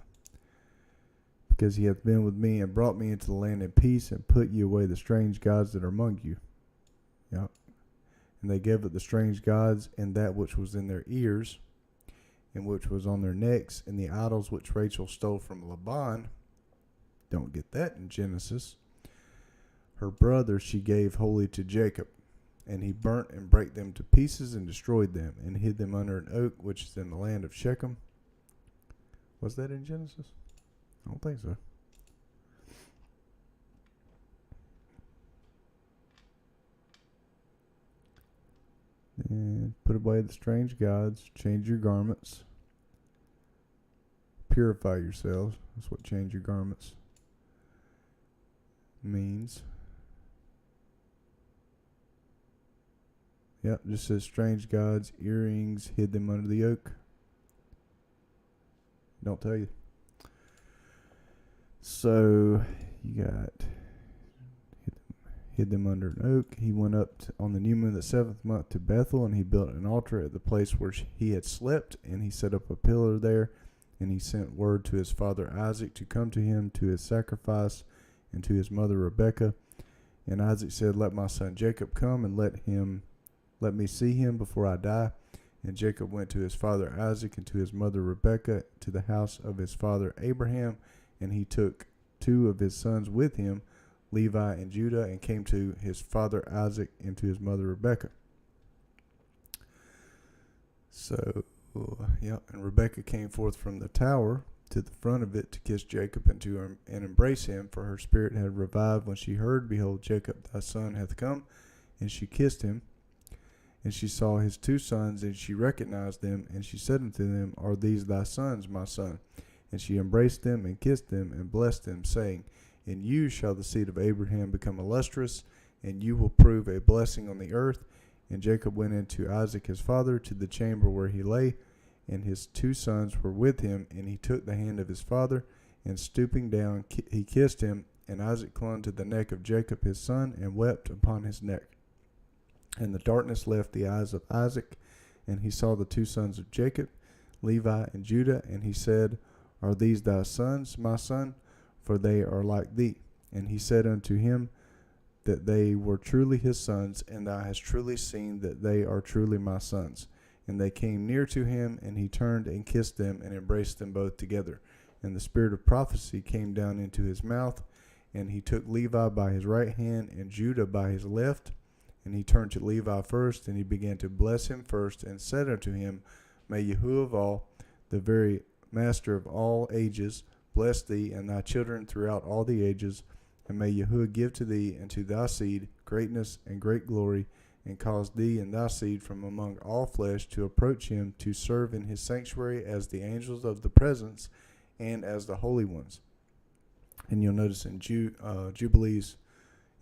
because he hath been with me and brought me into the land in peace, and put ye away the strange gods that are among you. Yep. And they gave up the strange gods and that which was in their ears, and which was on their necks, and the idols which Rachel stole from Laban. Don't get that in Genesis. Her brother she gave wholly to Jacob, and he burnt and brake them to pieces and destroyed them, and hid them under an oak which is in the land of Shechem. Was that in Genesis? I don't think so. And put away the strange gods, change your garments, purify yourselves. That's what change your garments means. Yep, just says strange gods, earrings, hid them under the oak. Don't tell you. So you got hid them under an oak. He went up on the new moon the 7th month to Bethel, and he built an altar at the place where he had slept, and he set up a pillar there, and he sent word to his father Isaac to come to him to his sacrifice, and to his mother Rebekah. And Isaac said, let my son Jacob come, and let me see him before I die. And Jacob went to his father Isaac and to his mother Rebekah to the house of his father Abraham, and he took 2 of his sons with him, Levi and Judah, and came to his father Isaac and to his mother Rebekah. So, and Rebekah came forth from the tower to the front of it to kiss Jacob and embrace him, for her spirit had revived when she heard, behold, Jacob thy son hath come. And she kissed him. And she saw his 2 sons, and she recognized them, and she said unto them, are these thy sons, my son? And she embraced them and kissed them and blessed them, saying, in you shall the seed of Abraham become illustrious, and you will prove a blessing on the earth. And Jacob went into Isaac his father to the chamber where he lay, and his 2 sons were with him. And he took the hand of his father, and stooping down he kissed him. And Isaac clung to the neck of Jacob his son, and wept upon his neck. And the darkness left the eyes of Isaac, and he saw the 2 sons of Jacob, Levi and Judah. And he said, are these thy sons, my son? For they are like thee. And he said unto him that they were truly his sons, and thou hast truly seen that they are truly my sons. And they came near to him, and he turned and kissed them, and embraced them both together. And the spirit of prophecy came down into his mouth, and he took Levi by his right hand, and Judah by his left. And he turned to Levi first, and he began to bless him first, and said unto him, may Yahuwah of all, the very master of all ages, bless thee and thy children throughout all the ages, and may Yahuwah give to thee and to thy seed greatness and great glory, and cause thee and thy seed from among all flesh to approach him, to serve in his sanctuary as the angels of the presence and as the holy ones. And you'll notice in Jubilees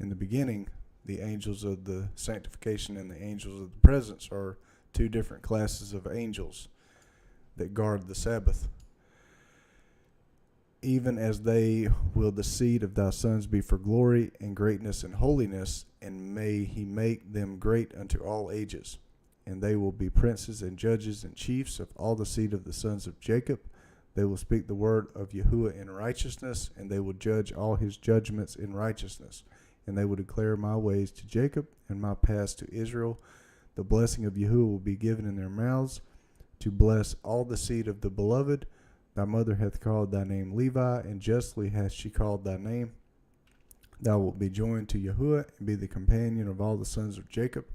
in the beginning, the angels of the sanctification and the angels of the presence are 2 different classes of angels that guard the Sabbath. Even as they will the seed of thy sons be for glory and greatness and holiness, and may he make them great unto all ages. And they will be princes and judges and chiefs of all the seed of the sons of Jacob. They will speak the word of Yahuwah in righteousness, and they will judge all his judgments in righteousness. And they will declare my ways to Jacob and my paths to Israel. The blessing of Yahuwah will be given in their mouths, to bless all the seed of the beloved. Thy mother hath called thy name Levi, and justly hath she called thy name. Thou wilt be joined to Yahuwah, and be the companion of all the sons of Jacob.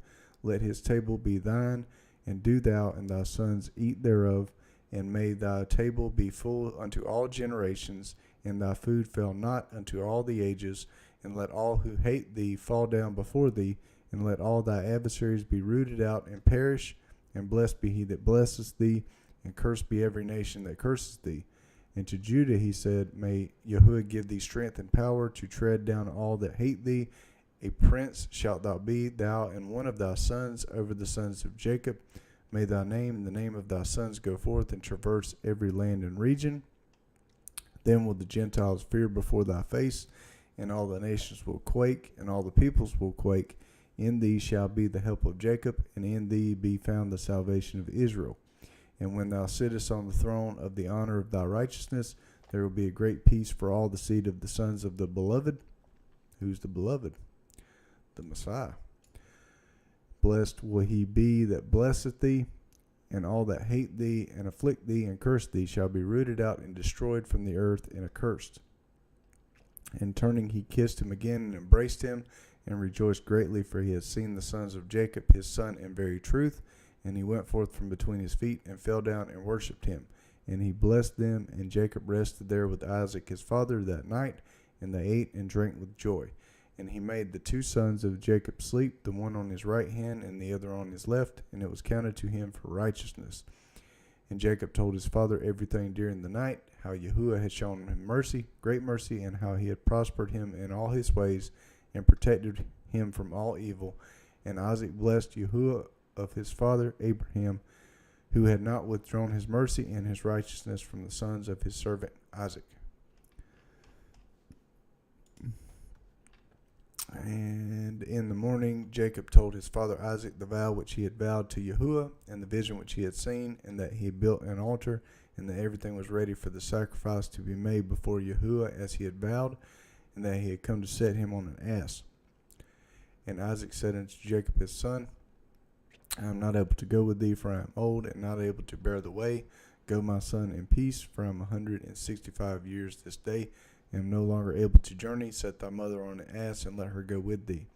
Let his table be thine, and do thou and thy sons eat thereof. And may thy table be full unto all generations, and thy food fail not unto all the ages. And let all who hate thee fall down before thee, and let all thy adversaries be rooted out and perish. And blessed be he that blesseth thee, and cursed be every nation that curses thee. And to Judah he said, may Yahuwah give thee strength and power to tread down all that hate thee. A prince shalt thou be, thou and one of thy sons, over the sons of Jacob. May thy name and the name of thy sons go forth and traverse every land and region. Then will the Gentiles fear before thy face, and all the nations will quake, and all the peoples will quake. In thee shall be the help of Jacob, and in thee be found the salvation of Israel. And when thou sittest on the throne of the honor of thy righteousness, there will be a great peace for all the seed of the sons of the beloved. Who's the beloved? The Messiah. Blessed will he be that blesseth thee, and all that hate thee and afflict thee and curse thee shall be rooted out and destroyed from the earth and accursed. And turning he kissed him again and embraced him, and rejoiced greatly, for he had seen the sons of Jacob his son in very truth. And he went forth from between his feet, and fell down and worshipped him. And he blessed them, and Jacob rested there with Isaac his father that night, and they ate and drank with joy. And he made the two sons of Jacob sleep, the one on his right hand and the other on his left, and it was counted to him for righteousness. And Jacob told his father everything during the night, how Yahuwah had shown him mercy, great mercy, and how he had prospered him in all his ways, and protected him from all evil. And Isaac blessed Yahuwah of his father Abraham, who had not withdrawn his mercy and his righteousness from the sons of his servant Isaac. And in the morning Jacob told his father Isaac the vow which he had vowed to Yahuwah, and the vision which he had seen, and that he had built an altar, and that everything was ready for the sacrifice to be made before Yahuwah as he had vowed, and that he had come to set him on an ass. And Isaac said unto Jacob his son, I am not able to go with thee, for I am old, and not able to bear the way. Go, my son, in peace, for I am 165 years this day, and am no longer able to journey. Set thy mother on an ass, and let her go with thee.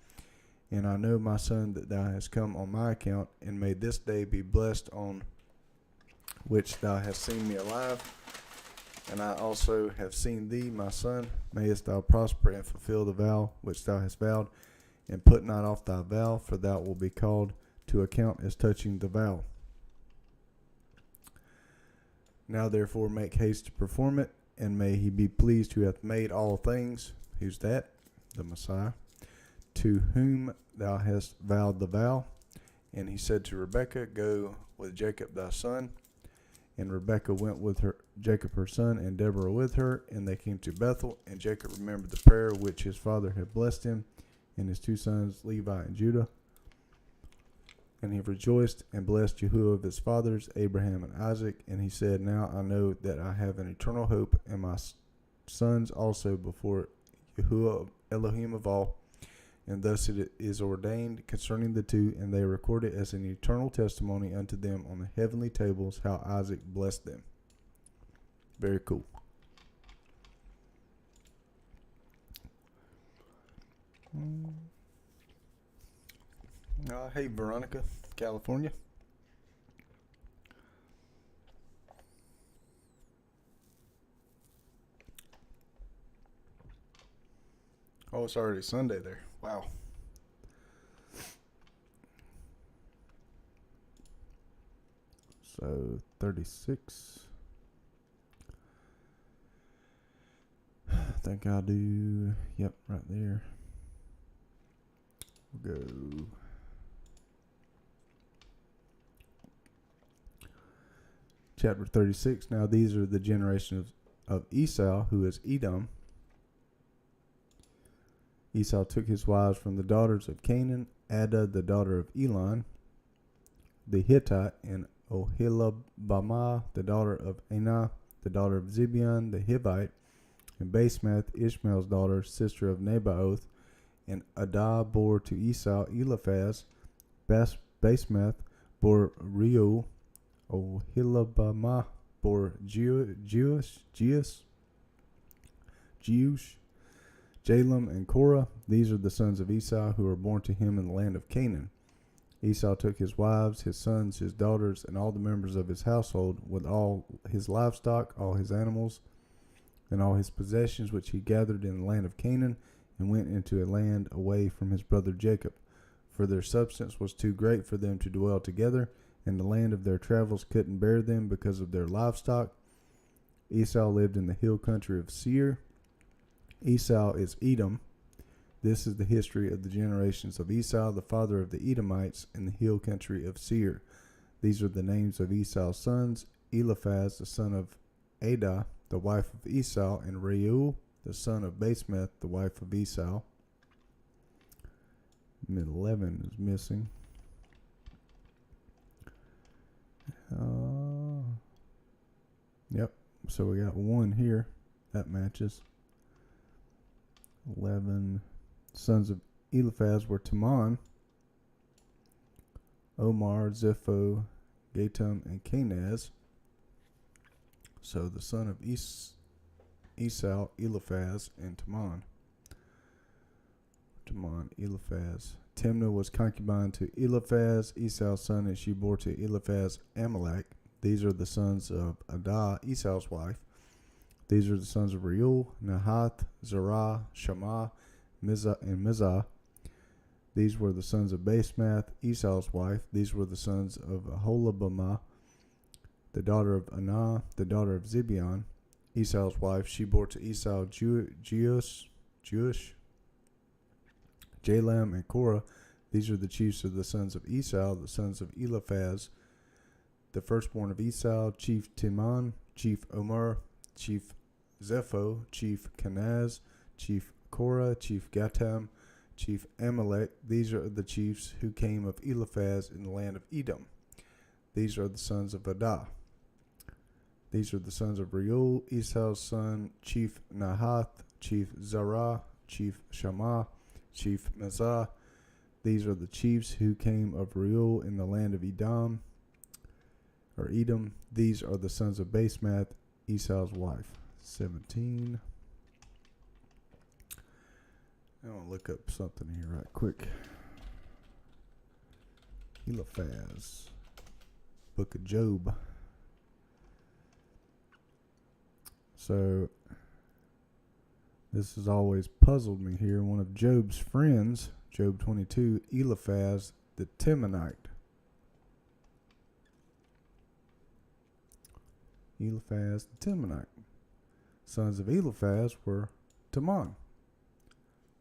And I know, my son, that thou hast come on my account, and may this day be blessed on which thou hast seen me alive. And I also have seen thee, my son. Mayest thou prosper and fulfill the vow which thou hast vowed, and put not off thy vow, for thou wilt be called to account as touching the vow. Now therefore make haste to perform it, and may he be pleased who hath made all things. Who's that? The Messiah. To whom thou hast vowed the vow. And he said to Rebekah, Go with Jacob thy son. And Rebekah went with her, Jacob her son, and Deborah with her, and they came to Bethel. And Jacob remembered the prayer which his father had blessed him, and his two sons Levi and Judah. And he rejoiced and blessed Yahuwah of his fathers, Abraham and Isaac. And he said, Now I know that I have an eternal hope, and my sons also before Yahuwah Elohim of all. And thus it is ordained concerning the two, and they record it as an eternal testimony unto them on the heavenly tables, how Isaac blessed them. Very cool. Hey, Veronica, California. Oh, it's already Sunday there. Wow. So 36. I think I'll do, yep, right there. We'll go. Chapter 36. Now these are the generations of Esau, who is Edom. Esau took his wives from the daughters of Canaan, Adah the daughter of Elon, the Hittite, and Oholibamah the daughter of Anah, the daughter of Zibeon the Hivite, and Basemath, Ishmael's daughter, sister of Nebaioth. And Adah bore to Esau Eliphaz. Basemath bore Reuel. Oholibamah bore Jeush, Jalem, and Korah. These are the sons of Esau who were born to him in the land of Canaan. Esau took his wives, his sons, his daughters, and all the members of his household, with all his livestock, all his animals, and all his possessions which he gathered in the land of Canaan, and went into a land away from his brother Jacob. For their substance was too great for them to dwell together, and the land of their travels couldn't bear them because of their livestock. Esau lived in the hill country of Seir. Esau is Edom. This is the history of the generations of Esau, the father of the Edomites, in the hill country of Seir. These are the names of Esau's sons: Eliphaz, the son of Adah, the wife of Esau, and Reuel, the son of Basemath, the wife of Esau. 11 is missing. Yep. So we got 1 here. That matches. 11 sons of Eliphaz were Teman, Omar, Zepho, Gatam, and Kenaz. So the son of Esau, Eliphaz, and Teman. Eliphaz. Timnah was concubine to Eliphaz, Esau's son, and she bore to Eliphaz Amalek. These are the sons of Adah, Esau's wife. These are the sons of Reuel, Nahath, Zerah, Shammah, Mizah. These were the sons of Basemath, Esau's wife. These were the sons of Aholibamah, the daughter of Anah, the daughter of Zibeon, Esau's wife. She bore to Esau Jeush, Jalam, and Korah. These are the chiefs of the sons of Esau, the sons of Eliphaz. The firstborn of Esau, chief Teman, chief Omer, chief Zepho, chief Kenaz, chief Korah, chief Gatam, chief Amalek. These are the chiefs who came of Eliphaz in the land of Edom. These are the sons of Adah. These are the sons of Reuel, Esau's son, chief Nahath, chief Zerah, chief Shammah, chief Mizah. These are the chiefs who came of Reuel in the land of Edom. These are the sons of Basemath, Esau's wife. 17. I want to look up something here right quick. Eliphaz. Book of Job. So, this has always puzzled me here. One of Job's friends, Job 22, Eliphaz the Temanite. Eliphaz the Temanite. Sons of Eliphaz were Teman,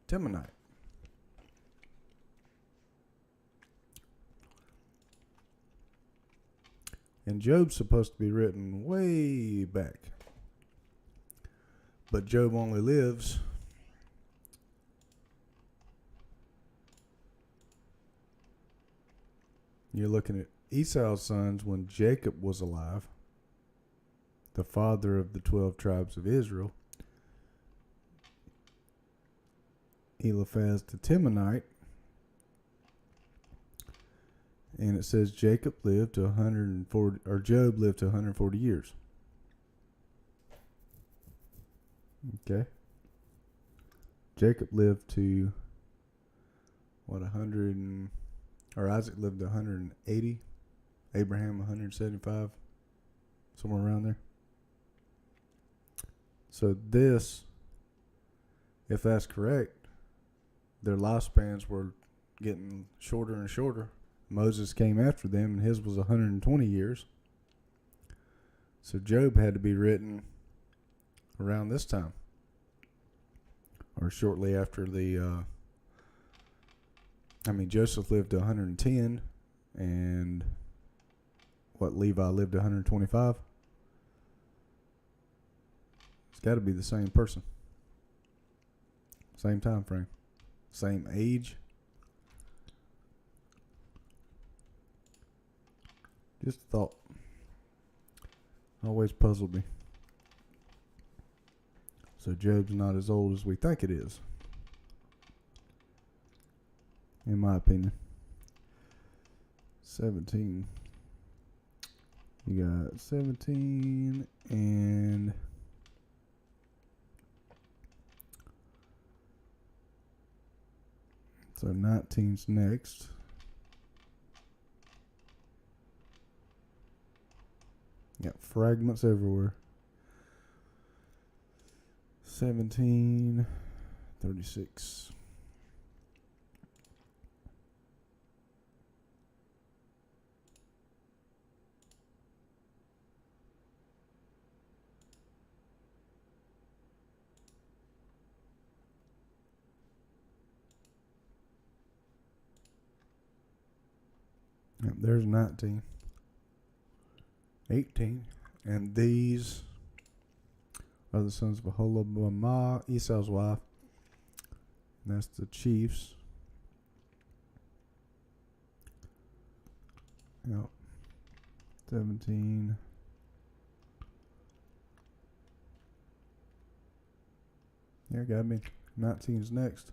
Temanite. And Job's supposed to be written way back. But Job only lives you're looking at Esau's sons when Jacob was alive, the father of the 12 tribes of Israel. Eliphaz the Temanite. And it says Jacob lived to 140, or Job lived to 140 years. Okay. Jacob lived to, Isaac lived to 180. Abraham 175. Somewhere around there. So this, if that's correct, their lifespans were getting shorter and shorter. Moses came after them, and his was 120 years. So Job had to be written around this time, or shortly after the. Joseph lived to 110, and Levi lived to 125. It's got to be the same person, same time frame, same age. Just a thought. Always puzzled me. So Job's not as old as we think it is, in my opinion. 17. You got 17 and so 19's next. Got fragments everywhere. 17, 36. Yep, there's 19. 18. And these are the sons of Aholibamah, Esau's wife. And that's the chiefs. Yep. 17. Yeah, got me. 19's next.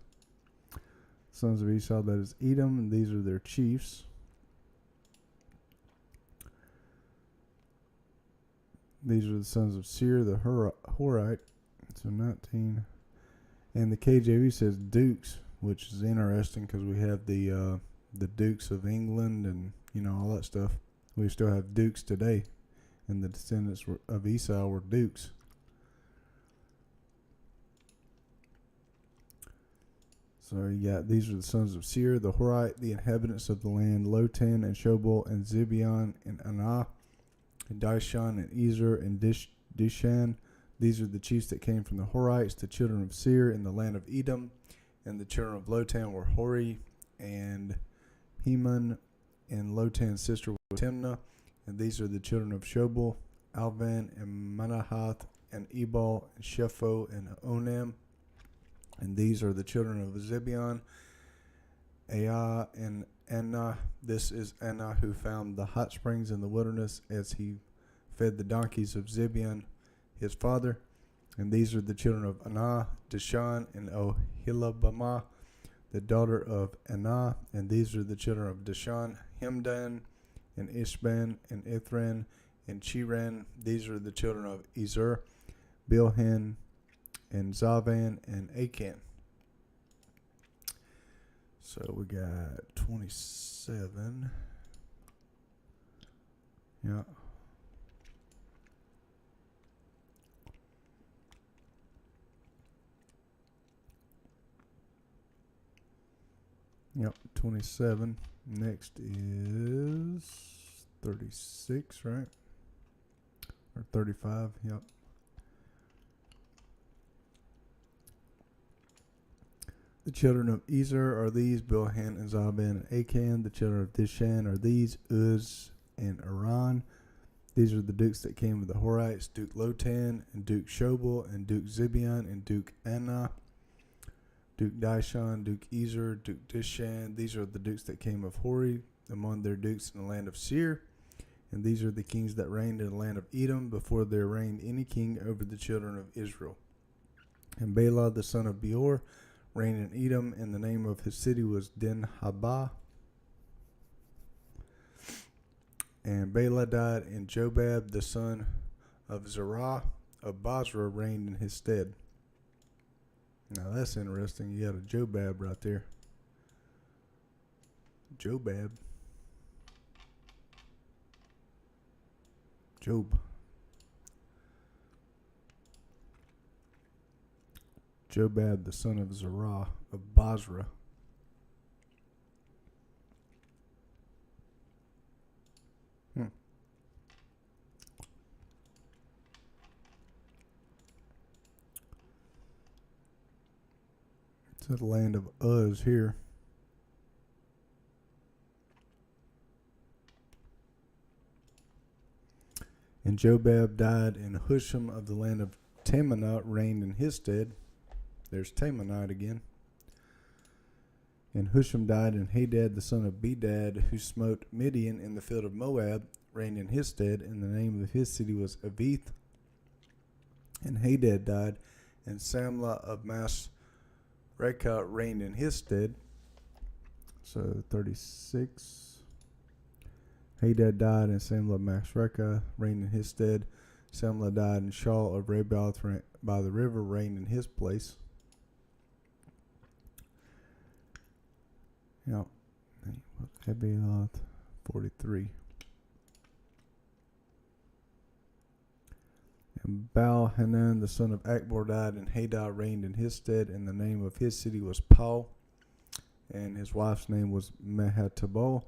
Sons of Esau, that is Edom, and these are their chiefs. These are the sons of Seir, the Horite. So 19. And the KJV says dukes, which is interesting because we have the Dukes of England and, you know, all that stuff. We still have dukes today, and the descendants of Esau were dukes. So you got, these are the sons of Seir, the Horite, the inhabitants of the land, Lotan and Shobal and Zibeon and Anah, and Dishon and Ezer and Dishan. These are the chiefs that came from the Horites, the children of Seir in the land of Edom. And the children of Lotan were Hori and Heman, and Lotan's sister was Timnah. And these are the children of Shobal, Alvan and Manahath and Ebal and Shepho and Onam. And these are the children of Zibeon, Aa and Anah. This is Anah who found the hot springs in the wilderness as he fed the donkeys of Zibeon, his father. And these are the children of Anah, Dishan and Ohilabamah, the daughter of Anah. And these are the children of Dishan, Hemdan and Ishban and Ithran and Chiran. These are the children of Ezer, Bilhan and Zavan and Achan. So we got 27. Yeah. Yep, 27. Next is 36, right? Or 35, yep. The children of Ezer are these, Bilhan and Zaban and Achan. The children of Dishan are these, Uz and Aran. These are the dukes that came with the Horites, Duke Lotan and Duke Shobal and Duke Zibeon and Duke Anah, Duke Dishon, Duke Ezer, Duke Dishan. These are the dukes that came of Hori, among their dukes in the land of Seir. And these are the kings that reigned in the land of Edom before there reigned any king over the children of Israel. And Bela the son of Beor reigned in Edom, and the name of his city was Dinhabah. And Bela died, and Jobab the son of Zerah of Basra reigned in his stead. Now that's interesting. You got a Jobab right there. Jobab. Job. Jobab the son of Zerah of Basra. It's the land of Uz here. And Jobab died, and Husham of the land of Temanah reigned in his stead. There's Temanite again. And Husham died, and Hadad the son of Bedad, who smote Midian in the field of Moab, reigned in his stead, and the name of his city was Avith. And Hadad died, and Samlah of Masrekah reigned in his stead. So 36. Hadad died, and Samlah of Masrekah reigned in his stead. Samlah died, and Shaul of Rabbioth by the river reigned in his place. Yep. Rabbioth, 43. And Baal-Hanan, the son of Akbor, died, and Hadad reigned in his stead, and the name of his city was Pau, and his wife's name was Mehetabel,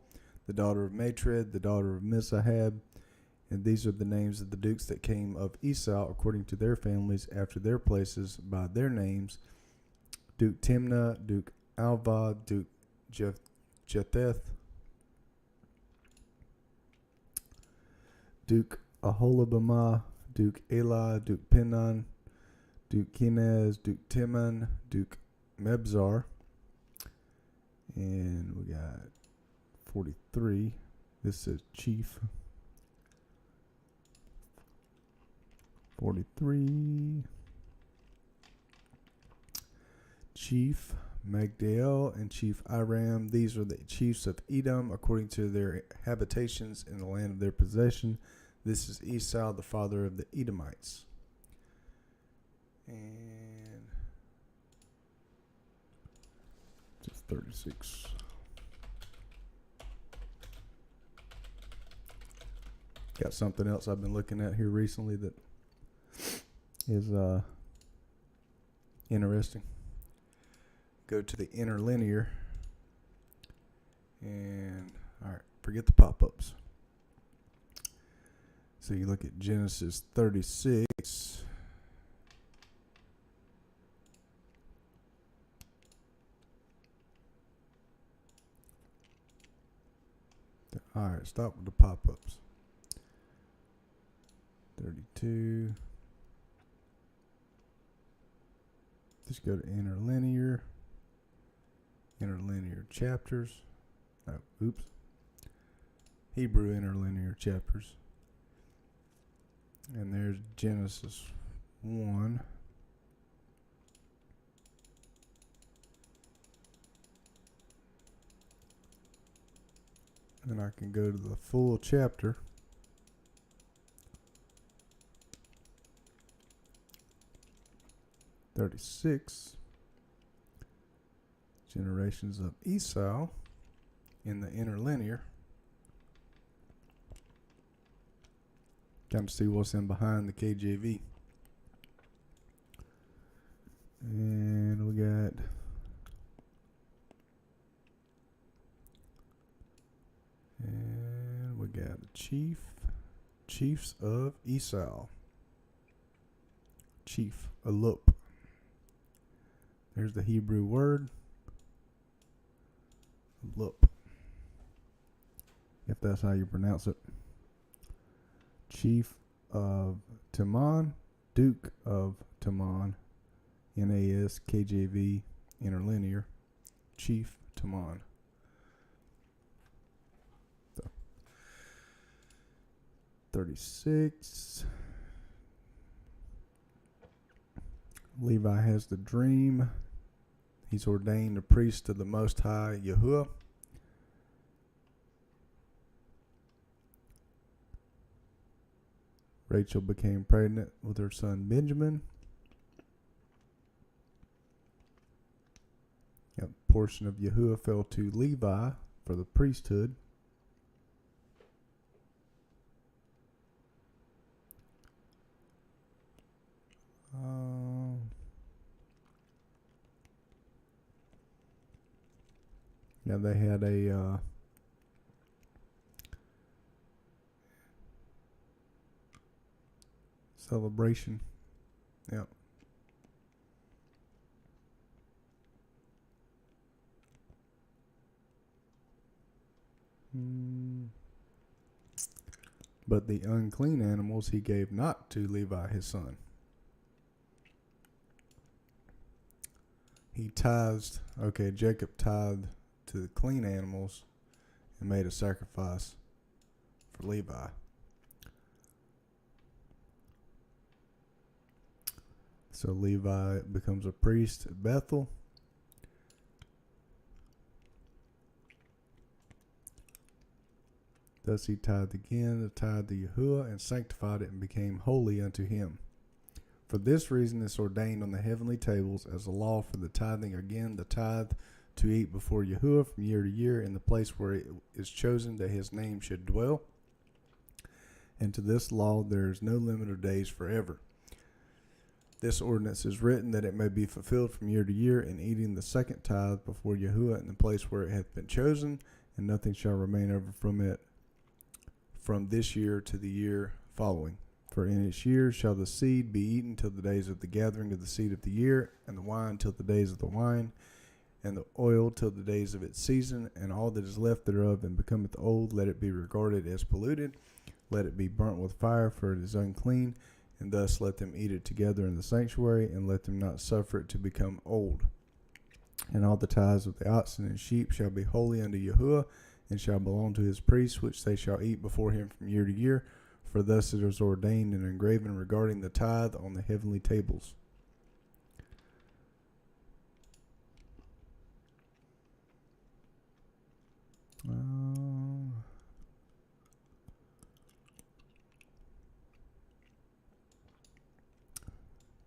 the daughter of Matred, the daughter of Mizahab. And these are the names of the dukes that came of Esau according to their families after their places by their names: Duke Timnah, Duke Alva, Duke Jetheth, Duke Aholabamah, Duke Elah, Duke Pinon, Duke Kenaz, Duke Timon, Duke Mebzar. And we got 43. This is chief. 43. Chief Magdiel and Chief Iram. These are the chiefs of Edom according to their habitations in the land of their possession. This is Esau, the father of the Edomites. And just 36. Got something else I've been looking at here recently that is interesting. Go to the interlinear, and all right, forget the pop-ups. So you look at Genesis 36. All right, stop with the pop-ups. 32. Just go to interlinear. Interlinear chapters. Oh, oops. Hebrew interlinear chapters. And there's Genesis 1. And I can go to the full chapter. (36) Generations of Esau in the interlinear. Kind of see what's in behind the KJV. And we got chiefs of Esau. Chief, alup. There's the Hebrew word. Alup. If that's how you pronounce it. Chief of Timon, Duke of Timon, NAS, KJV, interlinear, Chief Timon. So, 36. Levi has the dream. He's ordained a priest to the Most High Yahuwah. Rachel became pregnant with her son Benjamin. A portion of Yahuwah fell to Levi for the priesthood. Yeah, they had a celebration. Yep. But the unclean animals he gave not to Levi his son. He tithed. Okay, Jacob tithed to the clean animals and made a sacrifice for Levi. So Levi becomes a priest at Bethel. Thus he tithed again, the tithe to Yahuwah, and sanctified it, and became holy unto him. For this reason it's ordained on the heavenly tables as a law for the tithing again, the tithe to eat before Yahuwah from year to year in the place where it is chosen that his name should dwell. And to this law there is no limit of days forever. This ordinance is written that it may be fulfilled from year to year in eating the second tithe before Yahuwah in the place where it hath been chosen, and nothing shall remain over from it from this year to the year following. For in its year shall the seed be eaten till the days of the gathering of the seed of the year, and the wine till the days of the wine, and the oil till the days of its season, and all that is left thereof and becometh old, let it be regarded as polluted, let it be burnt with fire, for it is unclean, and thus let them eat it together in the sanctuary, and let them not suffer it to become old. And all the tithes of the oxen and sheep shall be holy unto Yahuwah, and shall belong to his priests, which they shall eat before him from year to year, for thus it is ordained and engraven regarding the tithe on the heavenly tables.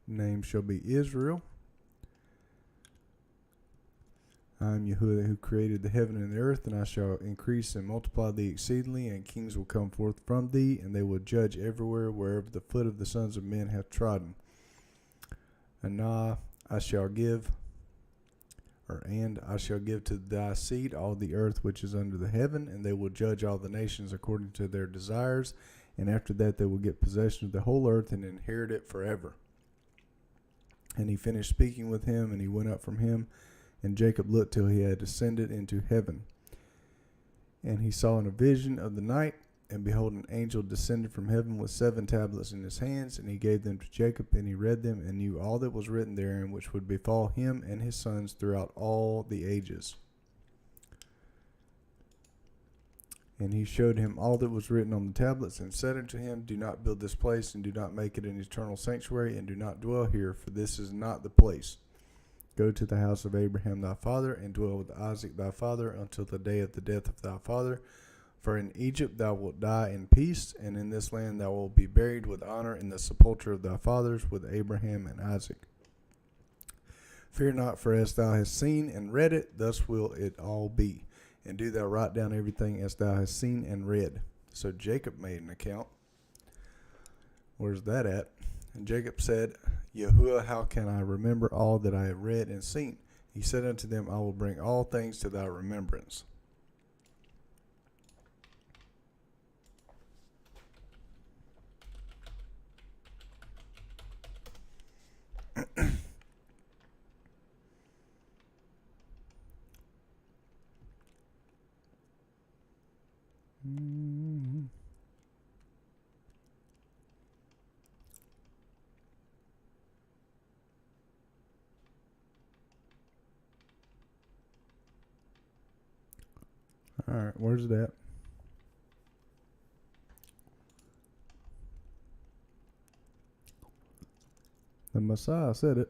name shall be Israel. I am Yahuwah who created the heaven and the earth, and I shall increase and multiply thee exceedingly, and kings will come forth from thee, and they will judge everywhere wherever the foot of the sons of men hath trodden. And I shall give to thy seed all the earth which is under the heaven, and they will judge all the nations according to their desires, and after that they will get possession of the whole earth and inherit it forever. And he finished speaking with him, and he went up from him, and Jacob looked till he had ascended into heaven. And he saw in a vision of the night, and behold, an angel descended from heaven with 7 tablets in his hands, and he gave them to Jacob, and he read them, and knew all that was written therein, which would befall him and his sons throughout all the ages. And he showed him all that was written on the tablets, and said unto him, Do not build this place, and do not make it an eternal sanctuary, and do not dwell here, for this is not the place. Go to the house of Abraham thy father, and dwell with Isaac thy father, until the day of the death of thy father. For in Egypt thou wilt die in peace, and in this land thou wilt be buried with honor in the sepulchre of thy fathers with Abraham and Isaac. Fear not, for as thou hast seen and read it, thus will it all be. And do thou write down everything as thou hast seen and read. So Jacob made an account. Where's that at? And Jacob said, Yahuwah, how can I remember all that I have read and seen? He said unto them, I will bring all things to thy remembrance. All right, where's that? The Messiah said it.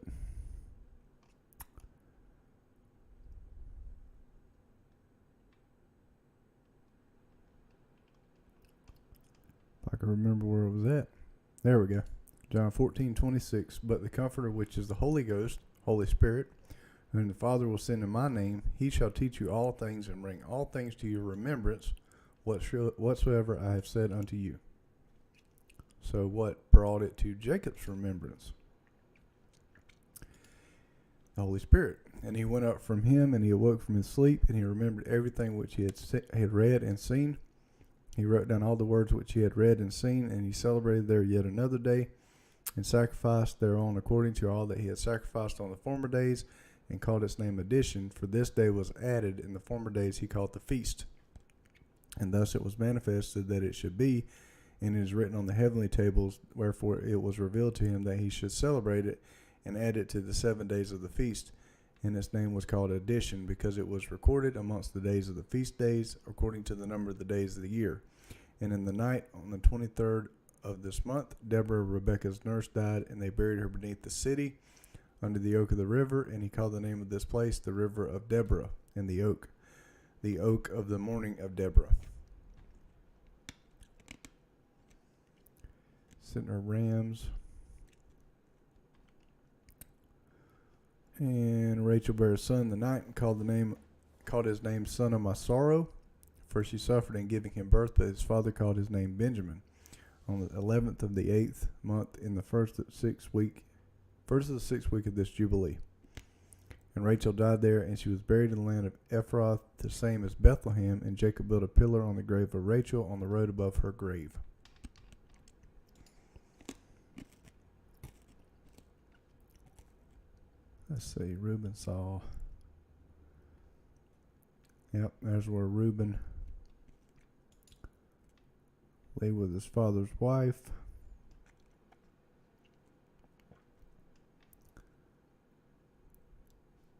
If I can remember where it was at. There we go. John 14:26. But the Comforter, which is the Holy Ghost, Holy Spirit, whom the Father will send in my name, he shall teach you all things and bring all things to your remembrance, whatsoever I have said unto you. So what brought it to Jacob's remembrance? The Holy Spirit. And he went up from him, and he awoke from his sleep, and he remembered everything which he had read and seen. He wrote down all the words which he had read and seen, and he celebrated there yet another day, and sacrificed thereon according to all that he had sacrificed on the former days, and called its name Addition, for this day was added. In the former days he called the feast. And thus it was manifested that it should be, and it is written on the heavenly tables, wherefore it was revealed to him that he should celebrate it, and add it to the 7 days of the feast. And its name was called Addition, because it was recorded amongst the days of the feast days, according to the number of the days of the year. And in the night, on the 23rd of this month, Deborah, Rebekah's nurse, died, and they buried her beneath the city, under the oak of the river, and he called the name of this place the river of Deborah, and the oak of the morning of Deborah. Sitting her rams. And Rachel bare a son in the night, and called his name Son of My Sorrow, for she suffered in giving him birth, but his father called his name Benjamin. On the 11th of the 8th month, in the first of the 6th week of this Jubilee. And Rachel died there, and she was buried in the land of Ephrath, the same as Bethlehem, and Jacob built a pillar on the grave of Rachel on the road above her grave. Let's see, Reuben saw. Yep, there's where Reuben lay with his father's wife.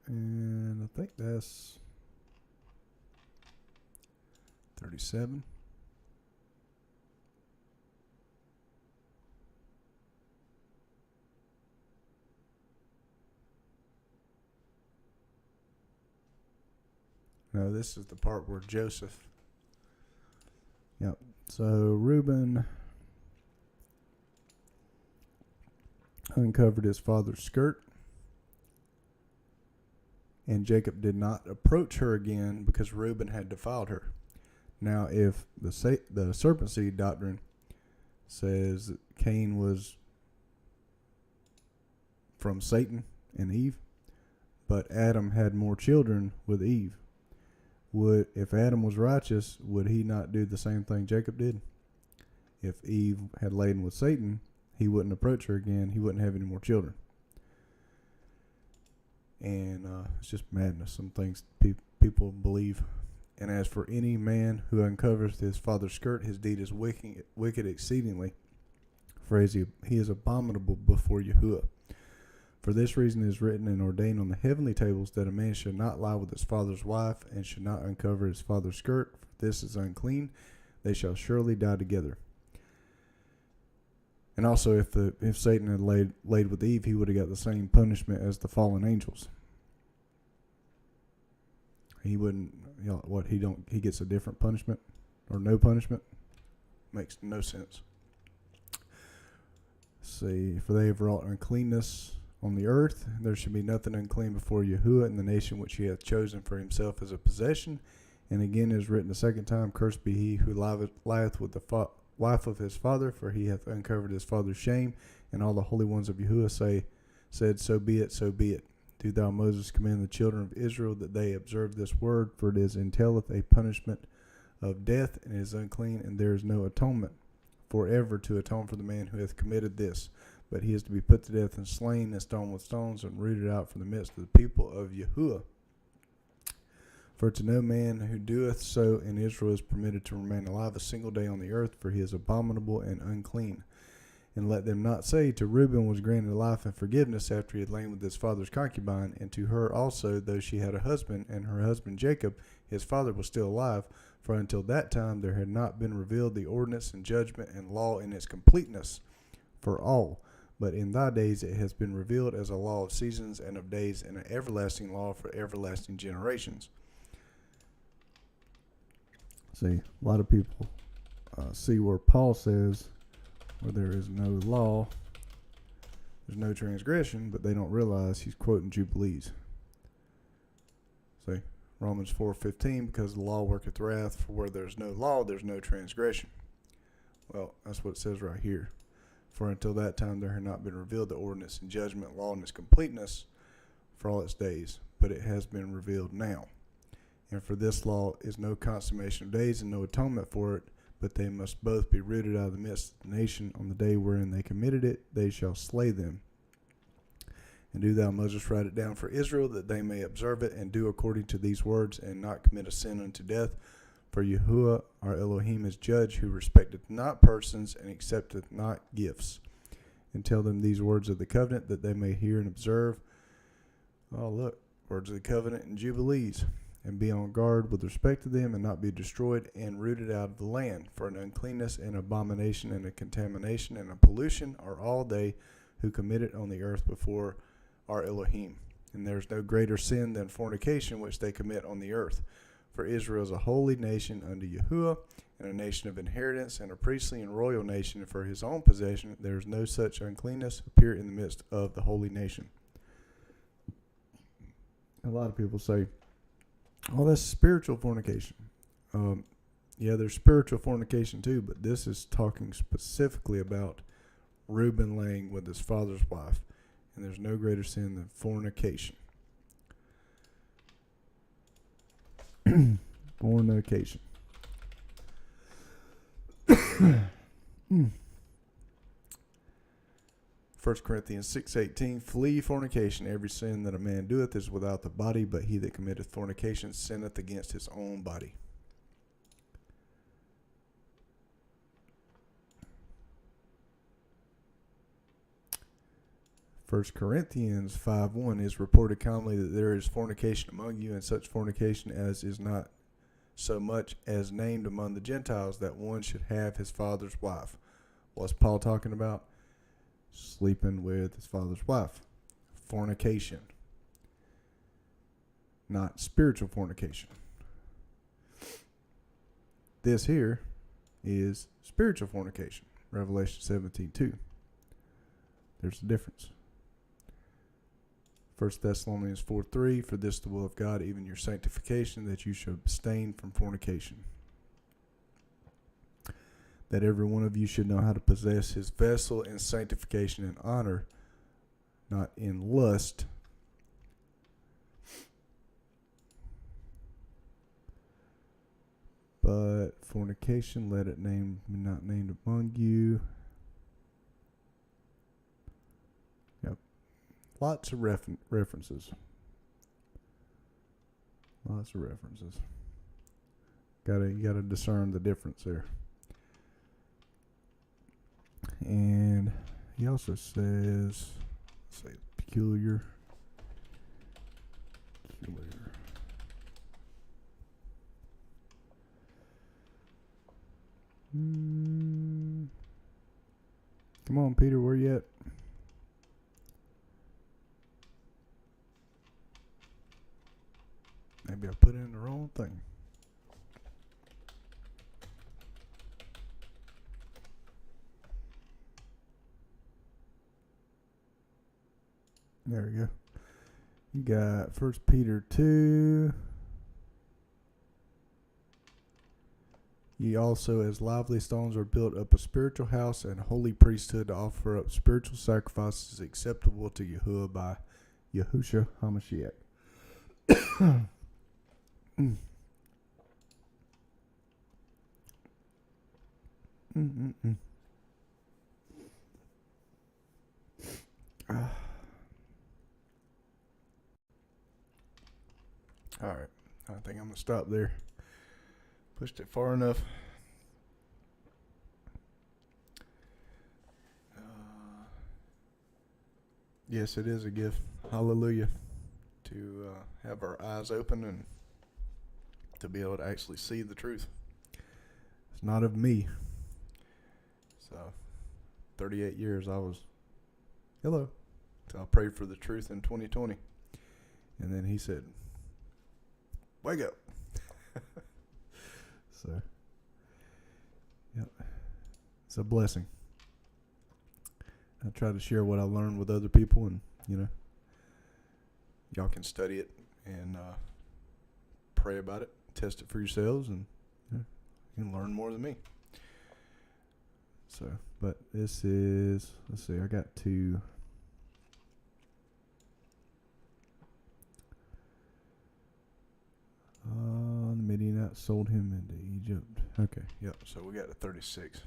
And I think that's 37. No, this is the part where Joseph. Yep. So Reuben uncovered his father's skirt, and Jacob did not approach her again because Reuben had defiled her. Now, if the serpent seed doctrine says that Cain was from Satan and Eve, but Adam had more children with Eve, if Adam was righteous, would he not do the same thing Jacob did? If Eve had lain with Satan, he wouldn't approach her again. He wouldn't have any more children. And it's just madness. Some things people believe. And as for any man who uncovers his father's skirt, his deed is wicked exceedingly. For he is abominable before Yahuwah. For this reason it is written and ordained on the heavenly tables that a man should not lie with his father's wife, and should not uncover his father's skirt. For this is unclean. They shall surely die together. And also, if Satan had laid with Eve, he would have got the same punishment as the fallen angels. He wouldn't. He gets a different punishment or no punishment? Makes no sense. See, for they have wrought uncleanness on the earth, there should be nothing unclean before Yahuwah in the nation which he hath chosen for himself as a possession. And again it is written the second time, Cursed be he who lieth with the wife of his father, for he hath uncovered his father's shame. And all the holy ones of Yahuwah said, So be it, so be it. Do thou, Moses, command the children of Israel that they observe this word, for it entaileth a punishment of death, and is unclean, and there is no atonement forever to atone for the man who hath committed this. But he is to be put to death and slain and stoned with stones and rooted out from the midst of the people of Yahuwah. For to no man who doeth so in Israel is permitted to remain alive a single day on the earth, for he is abominable and unclean. And let them not say, To Reuben was granted life and forgiveness after he had lain with his father's concubine, and to her also, though she had a husband, and her husband Jacob, his father, was still alive. For until that time there had not been revealed the ordinance and judgment and law in its completeness for all. But in thy days it has been revealed as a law of seasons and of days, and an everlasting law for everlasting generations. See, a lot of people see where Paul says, where there is no law, there's no transgression, but they don't realize he's quoting Jubilees. See, Romans 4:15, because the law worketh wrath, for where there's no law, there's no transgression. Well, that's what it says right here. For until that time there had not been revealed the ordinance and judgment, law in its completeness for all its days, but it has been revealed now. And for this law is no consummation of days and no atonement for it, but they must both be rooted out of the midst of the nation. On the day wherein they committed it, they shall slay them. And do thou, Moses, write it down for Israel, that they may observe it and do according to these words, and not commit a sin unto death. For Yahuwah our Elohim is judge, who respecteth not persons and accepteth not gifts. And tell them these words of the covenant, that they may hear and observe. Oh, look, words of the covenant and jubilees. And be on guard with respect to them, and not be destroyed and rooted out of the land. For an uncleanness and abomination and a contamination and a pollution are all they who commit it on the earth before our Elohim. And there is no greater sin than fornication which they commit on the earth. For Israel is a holy nation unto Yahuwah, and a nation of inheritance, and a priestly and royal nation, and for his own possession. There is no such uncleanness appear in the midst of the holy nation. A lot of people say, oh, that's spiritual fornication. Yeah, there's spiritual fornication too, but this is talking specifically about Reuben laying with his father's wife. And there's no greater sin than fornication. Fornication. 1 Corinthians 6:18, Flee fornication. Every sin that a man doeth is without the body, but he that committeth fornication sinneth against his own body. First Corinthians 5:1 is reported commonly that there is fornication among you, and such fornication as is not so much as named among the Gentiles, that one should have his father's wife. What's Paul talking about? Sleeping with his father's wife. Fornication. Not spiritual fornication. This here is spiritual fornication. Revelation 17:2. There's a difference. 1 Thessalonians 4:3, for this the will of God, even your sanctification, that you should abstain from fornication. That every one of you should know how to possess his vessel in sanctification and honor, not in lust, but fornication, let it not named among you. Yep. Lots of references. Lots of references. You gotta discern the difference there. And he also says, let's say peculiar. Come on, Peter, where you at? Maybe I put in the wrong thing. There we go. You got 1 Peter 2. Ye also, as lively stones, are built up a spiritual house and holy priesthood to offer up spiritual sacrifices acceptable to Yahuwah by Yahushua HaMashiach. All right. I think I'm going to stop there. Pushed it far enough. Yes, it is a gift. Hallelujah. To have our eyes open and to be able to actually see the truth. It's not of me. So, 38 years I was, hello. So I prayed for the truth in 2020. And then he said, wake up. So, yep. It's a blessing. I try to share what I learned with other people, and, y'all can study it and pray about it, test it for yourselves, and you can learn more than me. So, but this is, let's see, I got to... the Midianites sold him into Egypt. Okay, yep, so we got to 36.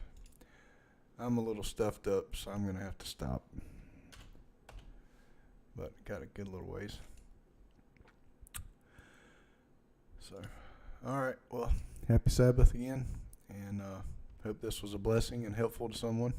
I'm a little stuffed up, so I'm going to have to stop. But got a good little ways. So, all right, well, happy Sabbath again, and hope this was a blessing and helpful to someone.